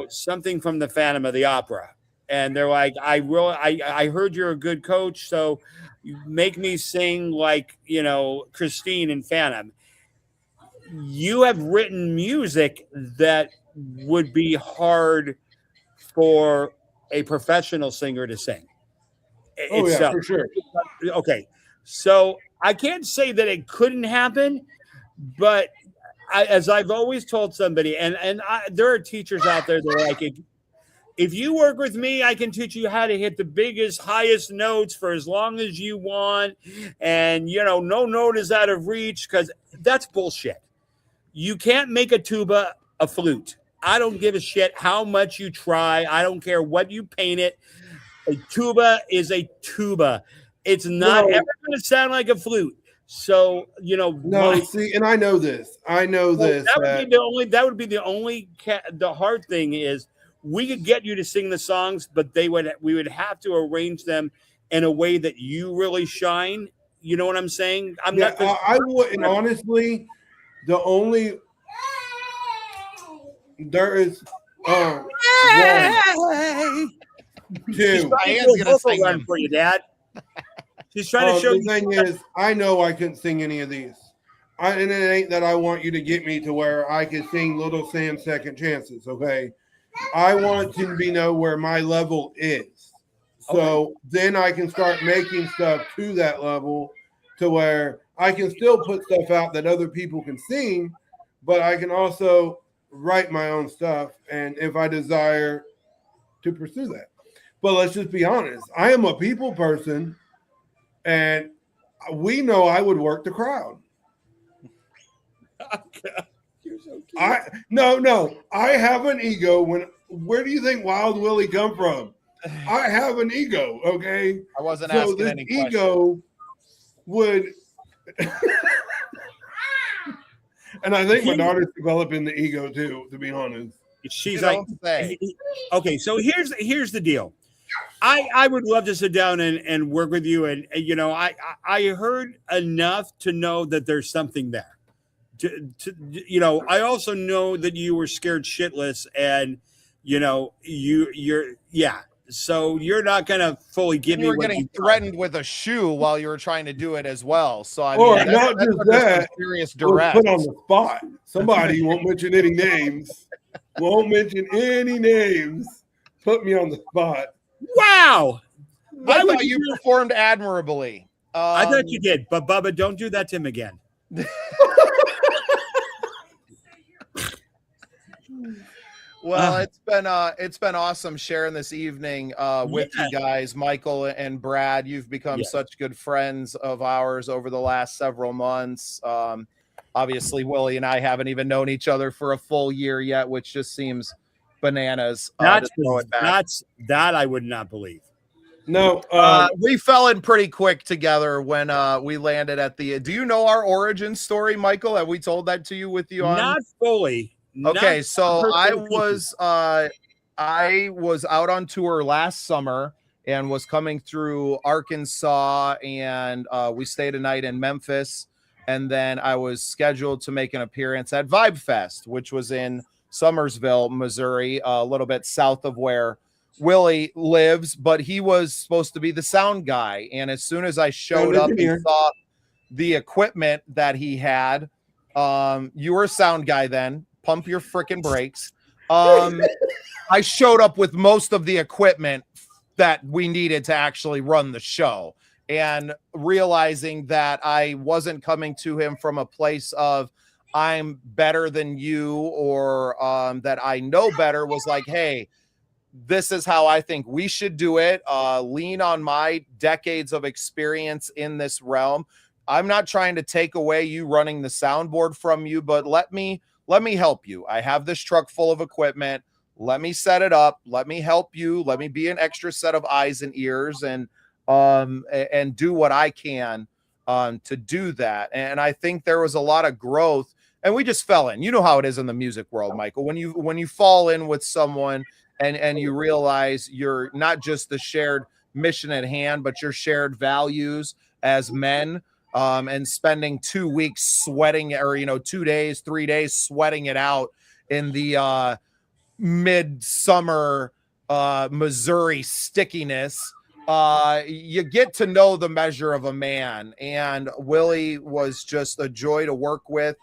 something from the Phantom of the Opera, and they're like, I heard you're a good coach, so you make me sing like Christine and Phantom. You have written music that would be hard for a professional singer to sing. Oh, yeah, for sure. Okay. So I can't say that it couldn't happen, but as I've always told somebody, and there are teachers out there that are like, if you work with me, I can teach you how to hit the biggest, highest notes for as long as you want. And, no note is out of reach, because that's bullshit. You can't make a tuba a flute. I don't give a shit how much you try. I don't care what you paint it. A tuba is a tuba. It's not ever going to sound like a flute. So, see, and I know this. That would be the only the hard thing is we could get you to sing the songs, but we would have to arrange them in a way that you really shine. You know what I'm saying? I wouldn't, honestly. There is one, two. Diane's gonna sing one for you, Dad. She's trying to show the you. thing is, I know I couldn't sing any of these. And it ain't that I want you to get me to where I can sing Little Sam's Second Chances, okay? I want to know where my level is. So then I can start making stuff to that level to where I can still put stuff out that other people can sing, but I can also write my own stuff, and if I desire to pursue that. But let's just be honest. I am a people person, and we know I would work the crowd. You're so cute. No. I have an ego. Where do you think Wild Willie come from? I have an ego, okay? I wasn't asking this any questions. ego would and I think my daughter's developing the ego too, to be honest. She's like, okay, so here's the deal. I would love to sit down and work with you, and I heard enough to know that there's something there. I also know that you were scared shitless, and so you're not gonna fully give me. You were getting threatened with a shoe while you were trying to do it as well. So not just that, serious direct. Put on the spot. Somebody won't mention any names. Won't mention any names. Put me on the spot. Wow. I thought you performed admirably. I thought you did, but Bubba, don't do that to him again. Well, it's been awesome sharing this evening with you guys, Michael and Brad. You've become such good friends of ours over the last several months. Obviously, Willie and I haven't even known each other for a full year yet, which just seems bananas. That I would not believe. No, we fell in pretty quick together when we landed at the. Do you know our origin story, Michael? Have we told that to you with you on? Not fully. Okay, so I was out on tour last summer and was coming through Arkansas, and we stayed a night in Memphis, and then I was scheduled to make an appearance at Vibe Fest, which was in Summersville, Missouri, a little bit south of where Willie lives, but he was supposed to be the sound guy. And as soon as I showed up and saw the equipment that he had, you were a sound guy then. Pump your freaking brakes. I showed up with most of the equipment that we needed to actually run the show, and realizing that I wasn't coming to him from a place of I'm better than you or that I know better, was like, hey, this is how I think we should do it. Lean on my decades of experience in this realm. I'm not trying to take away you running the soundboard from you, but let me help you. I have this truck full of equipment. Let me set it up. Let me help you. Let me be an extra set of eyes and ears, and do what I can to do that. And I think there was a lot of growth, and we just fell in. You know how it is in the music world, Michael. When you fall in with someone and you realize you're not just the shared mission at hand, but your shared values as men, and spending 2 weeks sweating, or 2 days, 3 days sweating it out in the midsummer Missouri stickiness. You get to know the measure of a man, and Willie was just a joy to work with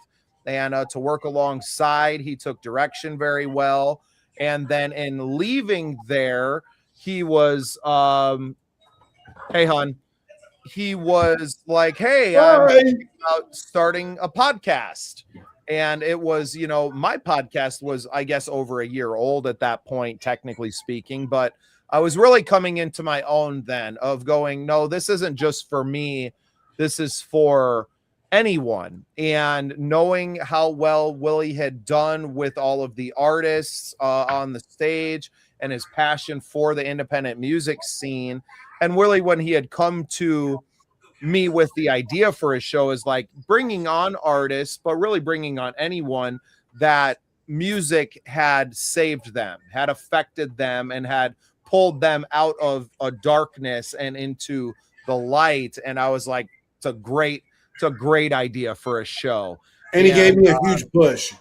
and to work alongside. He took direction very well. And then in leaving there, he was, hey, hon, he was like, hey, I'm thinking about starting a podcast. And it was, my podcast was, I guess, over a year old at that point, technically speaking, but I was really coming into my own then of going, no, this isn't just for me. This is for anyone. And knowing how well Willie had done with all of the artists on the stage, and his passion for the independent music scene. And Willie, when he had come to me with the idea for his show, is like bringing on artists, but really bringing on anyone that music had saved them, had affected them, and had pulled them out of a darkness and into the light. And I was like, it's a great idea for a show. And he gave me a huge push.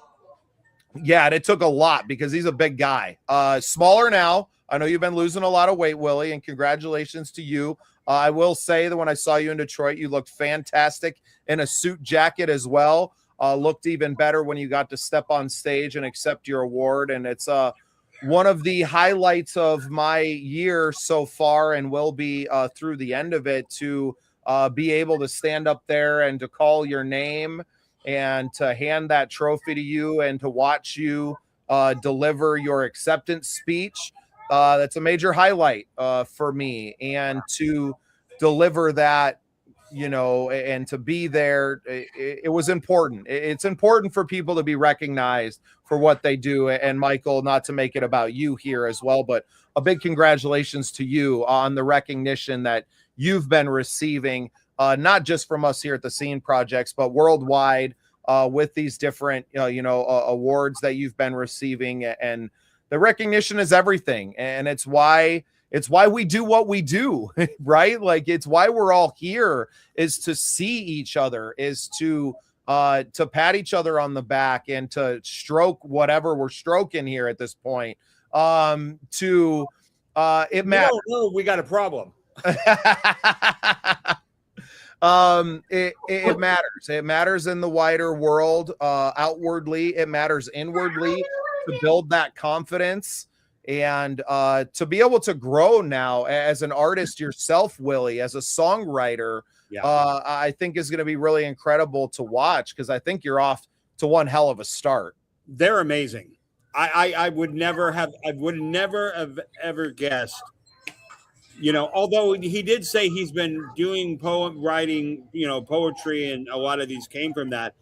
Yeah, and it took a lot because he's a big guy. Smaller now. I know you've been losing a lot of weight, Willie, and congratulations to you. I will say that when I saw you in Detroit, you looked fantastic in a suit jacket as well. Looked even better when you got to step on stage and accept your award. And it's one of the highlights of my year so far, and will be through the end of it, to be able to stand up there and to call your name and to hand that trophy to you and to watch you deliver your acceptance speech. That's a major highlight for me. And to deliver that, and to be there, it was important. It's important for people to be recognized for what they do. And Michael, not to make it about you here as well, but a big congratulations to you on the recognition that you've been receiving, not just from us here at the Scene Projects, but worldwide, with these different, awards that you've been receiving. And the recognition is everything. And it's why we do what we do, right? Like, it's why we're all here, is to see each other, is to pat each other on the back, and to stroke whatever we're stroking here at this point. It matters. No, we got a problem. It matters. It matters in the wider world. Outwardly, it matters inwardly, to build that confidence. And to be able to grow now as an artist yourself, Willie, as a songwriter, I think is going to be really incredible to watch, because I think you're off to one hell of a start. They're amazing. I would never have ever guessed, although he did say he's been doing writing, poetry, and a lot of these came from that.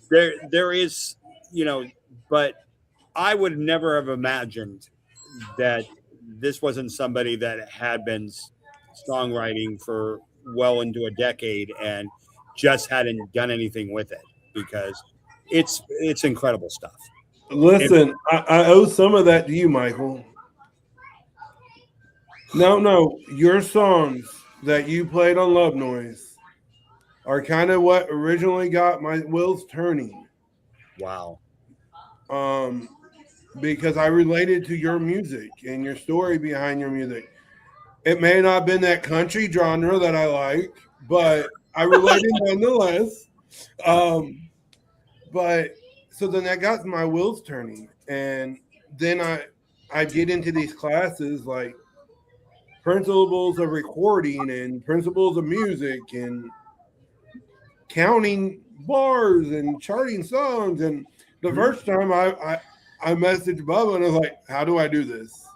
There is, but I would never have imagined that this wasn't somebody that had been songwriting for well into a decade and just hadn't done anything with it, because it's incredible stuff. Listen, I owe some of that to you, Michael. No, your songs that you played on Love Noise are kind of what originally got my wheels turning. Wow. Because I related to your music and your story behind your music. It may not have been that country genre that I like, but I related nonetheless. But so then that got my wheels turning. And then I get into these classes like principles of recording and principles of music and counting bars and charting songs. And the first time I messaged Bubba and I was like, how do I do this?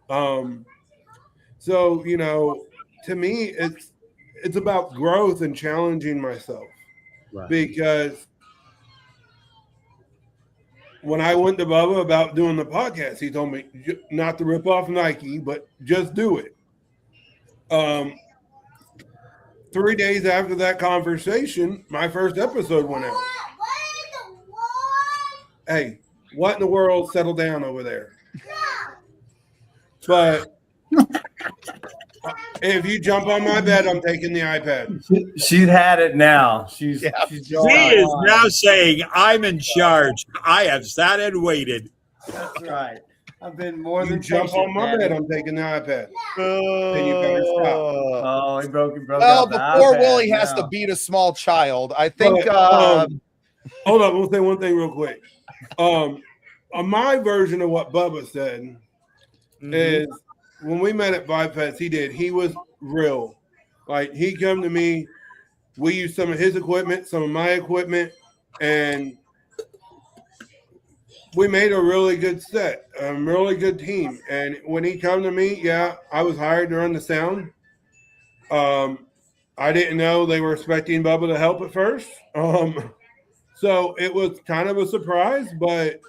So, you know, to me, it's about growth and challenging myself. Right. Because when I went to Bubba about doing the podcast, he told me not to rip off Nike, but just do it. 3 days after that conversation, my first episode went out. Hey, what in the world? Settle down over there. But if you jump on my bed, I'm taking the iPad. She's had it now. She's He going is on. now saying, I'm in charge. I have sat and waited. That's right. I've been more You than jump patient, on my Daddy. bed, I'm taking the iPad. Then you better stop. Oh, he broke Well, out the before iPad Willie has now. to beat a small child, I think. But, hold on, we'll say one thing real quick. On my version of what Bubba said is when we met at Vibe Fest, he was real. Like, he come to me, we used some of his equipment, some of my equipment, and we made a really good set, a really good team. And when he come to me, yeah, I was hired to run the sound. I didn't know they were expecting Bubba to help at first. So it was kind of a surprise, but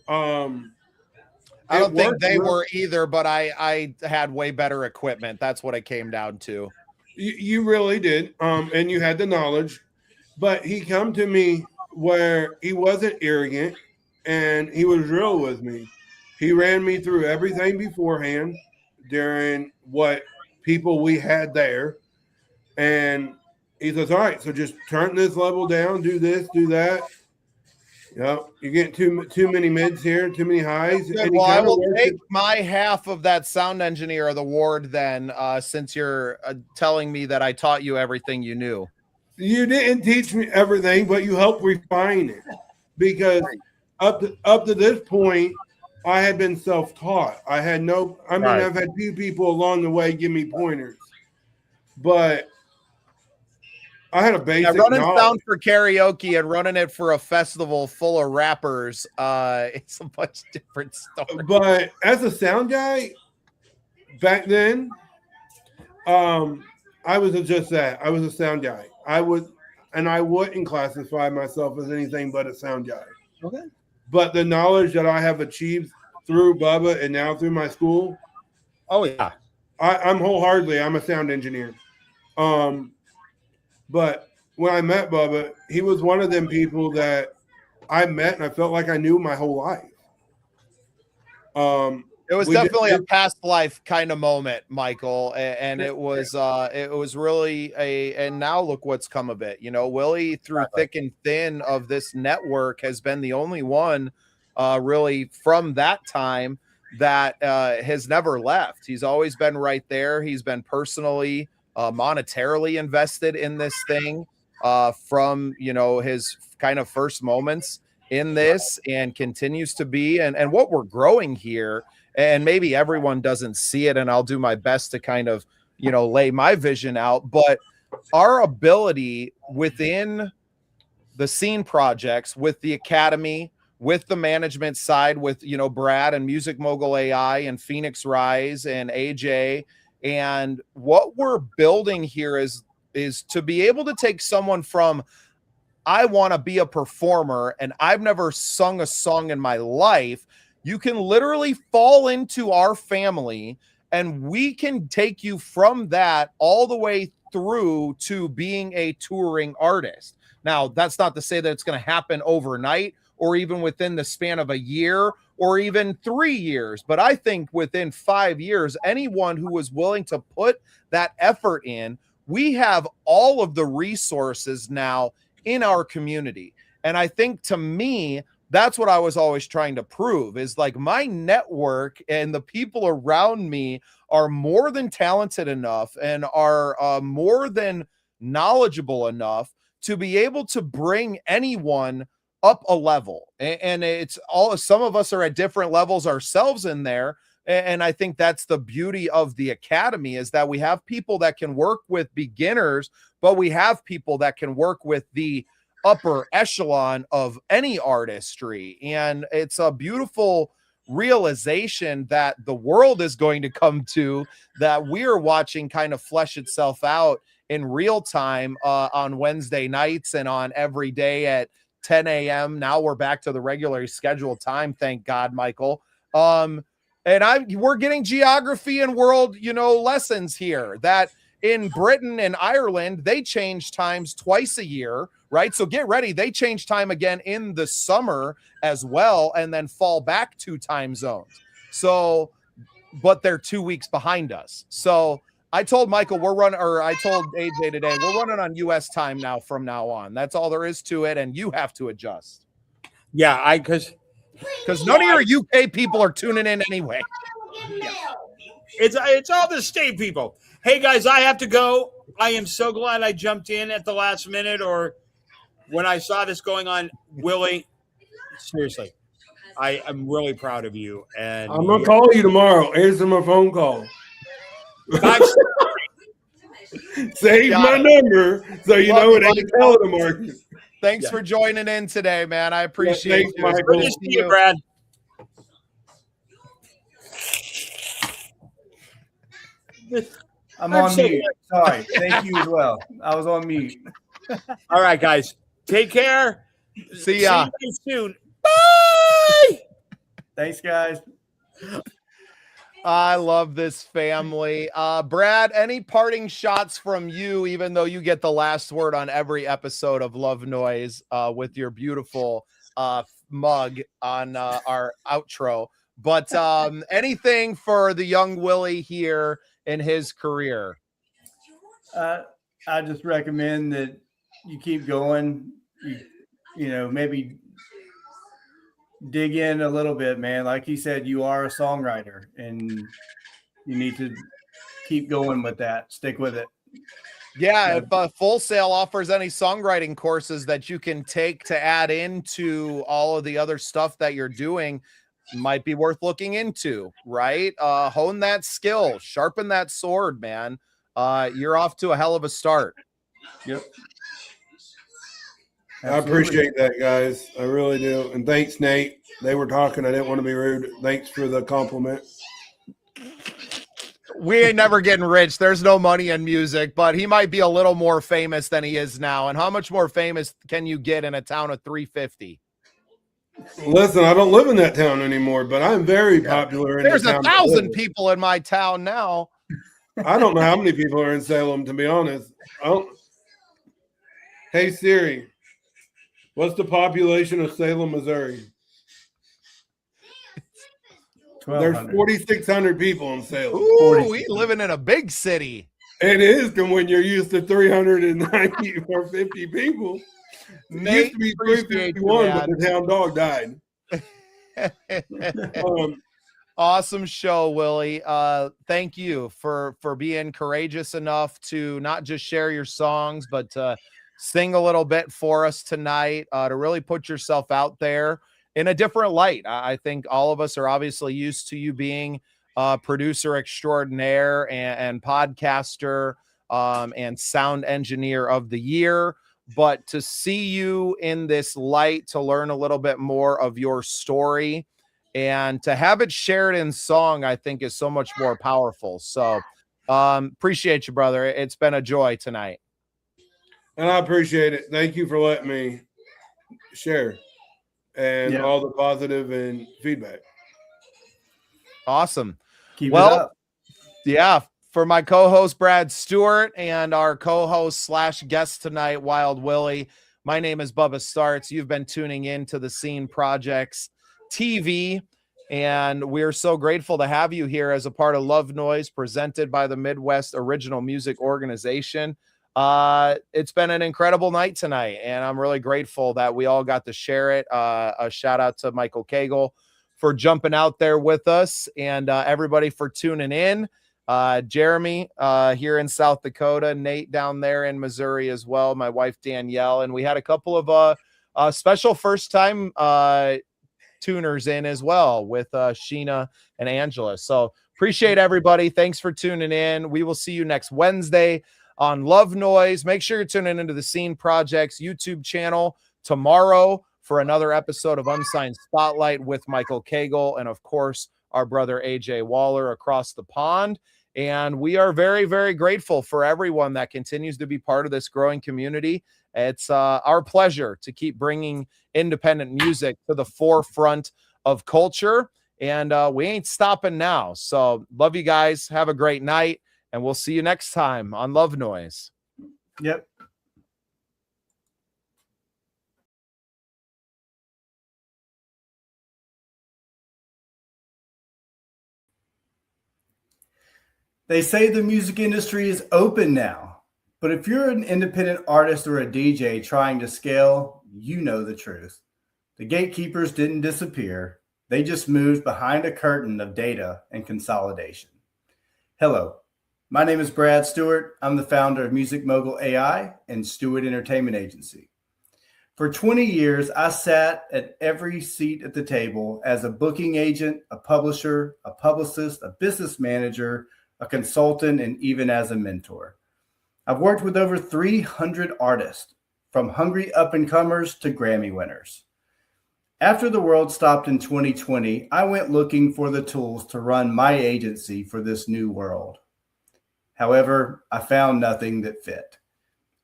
I don't think they were either, but I had way better equipment. That's what it came down to. You really did, and you had the knowledge. But he come to me where he wasn't arrogant, and he was real with me. He ran me through everything beforehand during what people we had there, and he says, "All right, so just turn this level down, do this, do that." Yep, you're getting too many mids here, too many highs. Well, I will take my half of that sound engineer award then, since you're telling me that I taught you everything you knew. You didn't teach me everything, but you helped refine it. Because up to this point, I had been self-taught. I've had few people along the way give me pointers. But I had a basic running knowledge. sound for karaoke and running it for a festival full of rappers, it's a much different story. But as a sound guy, back then, I was just that. I was a sound guy. I wouldn't classify myself as anything but a sound guy. Okay. But the knowledge that I have achieved through Bubba and now through my school, oh yeah, I'm wholeheartedly, I'm a sound engineer. But when I met Bubba, he was one of them people that I met and I felt like I knew my whole life. It was definitely a past life kind of moment, Michael, and it was really and now look what's come of it. You know, Willie, through thick and thin of this network, has been the only one really from that time that has never left. He's always been right there. He's been personally monetarily invested in this thing from, you know, his kind of first moments in this, and continues to be. And what we're growing here, and maybe everyone doesn't see it, and I'll do my best to kind of, you know, lay my vision out, but our ability within the scene projects, with the academy, with the management side, with, you know, Brad and Music Mogul AI and Phoenix Rise and AJ, and what we're building here is to be able to take someone from, I want to be a performer and I've never sung a song in my life. You can literally fall into our family and we can take you from that all the way through to being a touring artist. Now, that's not to say that it's going to happen overnight or even within the span of a year or even 3 years. But I think within 5 years, anyone who was willing to put that effort in, we have all of the resources now in our community. And I think, to me, that's what I was always trying to prove, is like my network and the people around me are more than talented enough and are more than knowledgeable enough to be able to bring anyone up a level. And it's all, some of us are at different levels ourselves in there. And I think that's the beauty of the academy, is that we have people that can work with beginners, but we have people that can work with the upper echelon of any artistry. And it's a beautiful realization that the world is going to come to, that we're watching kind of flesh itself out in real time on Wednesday nights and on every day at 10 a.m. Now we're back to the regularly scheduled time. Thank God, Michael. And we're getting geography and world, lessons here, that in Britain and Ireland, they change times twice a year, right? So get ready. They change time again in the summer as well, and then fall back 2 time zones. So, but they're 2 weeks behind us. So I told Michael I told AJ today, we're running on US time now from now on. That's all there is to it. And you have to adjust. Yeah, because none of your UK people are tuning in anyway. It's all the state people. Hey guys, I have to go. I am so glad I jumped in at the last minute or when I saw this going on. Willie, seriously, I'm really proud of you. And I'm gonna call you tomorrow. Answer my phone call. Save my number so you know it ain't telemarketing. Thanks for joining in today, man. I appreciate thanks, you. Michael. Good to see you, Brad. I'm on mute. Sorry. Thank you as well. I was on mute. All right, guys. Take care. See ya. See you soon. Bye. Thanks, guys. I love this family. Brad, any parting shots from you, even though you get the last word on every episode of Love Noise with your beautiful mug on our outro. But anything for the young Willie here in his career? I just recommend that you keep going. You know, maybe dig in a little bit, man. Like he said, you are a songwriter and you need to keep going with that. Stick with it. Yeah, if Full Sail offers any songwriting courses that you can take to add into all of the other stuff that you're doing, might be worth looking into, right? Hone that skill, sharpen that sword, man. You're off to a hell of a start. Yep. I appreciate that, guys. I really do. And thanks, Nate. They were talking. I didn't want to be rude. Thanks for the compliment. We ain't never getting rich. There's no money in music, but he might be a little more famous than he is now. And how much more famous can you get in a town of 350? Listen, I don't live in that town anymore, but I'm very popular. There's 1,000 people in my town now. I don't know how many people are in Salem, to be honest. Hey, Siri, what's the population of Salem, Missouri? There's 4,600 people in Salem. Ooh, we living in a big city. It is when you're used to 390 or 50 people. It used to be 351, but the town dog died. Awesome show, Willie. Thank you for being courageous enough to not just share your songs, but to sing a little bit for us tonight, to really put yourself out there in a different light. I think all of us are obviously used to you being producer extraordinaire and podcaster and sound engineer of the year. But to see you in this light, to learn a little bit more of your story and to have it shared in song, I think is so much more powerful. So appreciate you, brother. It's been a joy tonight. And I appreciate it. Thank you for letting me share and all the positive and feedback. Awesome. Keep it up. Yeah. For my co-host, Brad Stewart, and our co-host / guest tonight, Wild Willie, my name is Bubba Starts. You've been tuning in to the Scene Projects TV, and we're so grateful to have you here as a part of Love Noise, presented by the Midwest Original Music Organization. It's been an incredible night tonight, and I'm really grateful that we all got to share it. A shout out to Michael Cagle for jumping out there with us, and everybody for tuning in. Jeremy here in South Dakota, Nate down there in Missouri as well, my wife Danielle, and we had a couple of special first-time tuners in as well with Sheena and Angela. So appreciate everybody. Thanks for tuning in. We will see you next Wednesday on Love Noise. Make sure you're tuning into the Scene Projects YouTube channel tomorrow for for another episode of Unsigned Spotlight with Michael Cagle and, of course, our brother AJ Waller across the pond. And we are very, very grateful for everyone that continues to be part of this growing community. It's our pleasure to keep bringing independent music to the forefront of culture. And we ain't stopping now. So love you guys. Have a great night. And we'll see you next time on Love Noise. Yep. They say the music industry is open now, but if you're an independent artist or a DJ trying to scale, you know the truth. The gatekeepers didn't disappear. They just moved behind a curtain of data and consolidation. Hello, my name is Brad Stewart. I'm the founder of Music Mogul AI and Stewart Entertainment Agency. For 20 years, I sat at every seat at the table as a booking agent, a publisher, a publicist, a business manager, a consultant, and even as a mentor. I've worked with over 300 artists, from hungry up-and-comers to Grammy winners. After the world stopped in 2020, I went looking for the tools to run my agency for this new world. However, I found nothing that fit.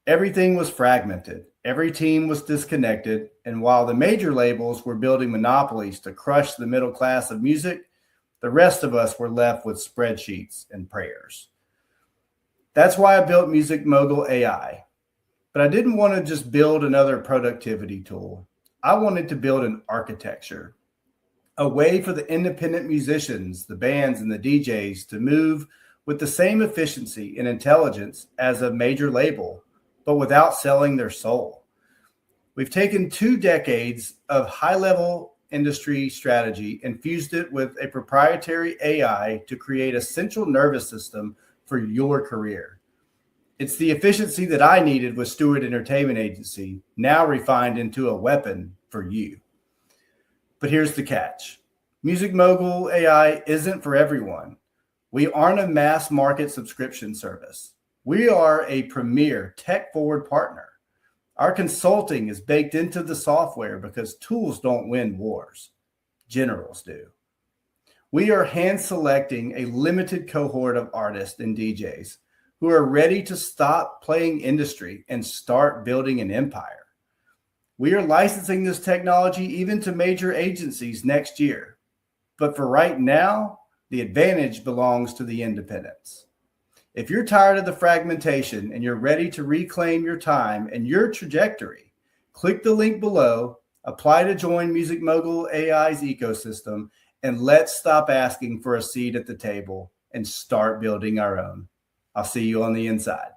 Everything was fragmented, every team was disconnected, and while the major labels were building monopolies to crush the middle class of music, the rest of us were left with spreadsheets and prayers. That's why I built Music Mogul AI. But I didn't want to just build another productivity tool. I wanted to build an architecture, a way for the independent musicians, the bands, and the DJs to move with the same efficiency and intelligence as a major label, but without selling their soul. We've taken 2 decades of high-level industry strategy and fused it with a proprietary AI to create a central nervous system for your career. It's the efficiency that I needed with Stewart Entertainment Agency, now refined into a weapon for you. But here's the catch. Music Mogul AI isn't for everyone. We aren't a mass market subscription service. We are a premier tech-forward partner. Our consulting is baked into the software because tools don't win wars. Generals do. We are hand selecting a limited cohort of artists and DJs who are ready to stop playing industry and start building an empire. We are licensing this technology even to major agencies next year. But for right now, the advantage belongs to the independents. If you're tired of the fragmentation and you're ready to reclaim your time and your trajectory, click the link below, apply to join Music Mogul AI's ecosystem, and let's stop asking for a seat at the table and start building our own. I'll see you on the inside.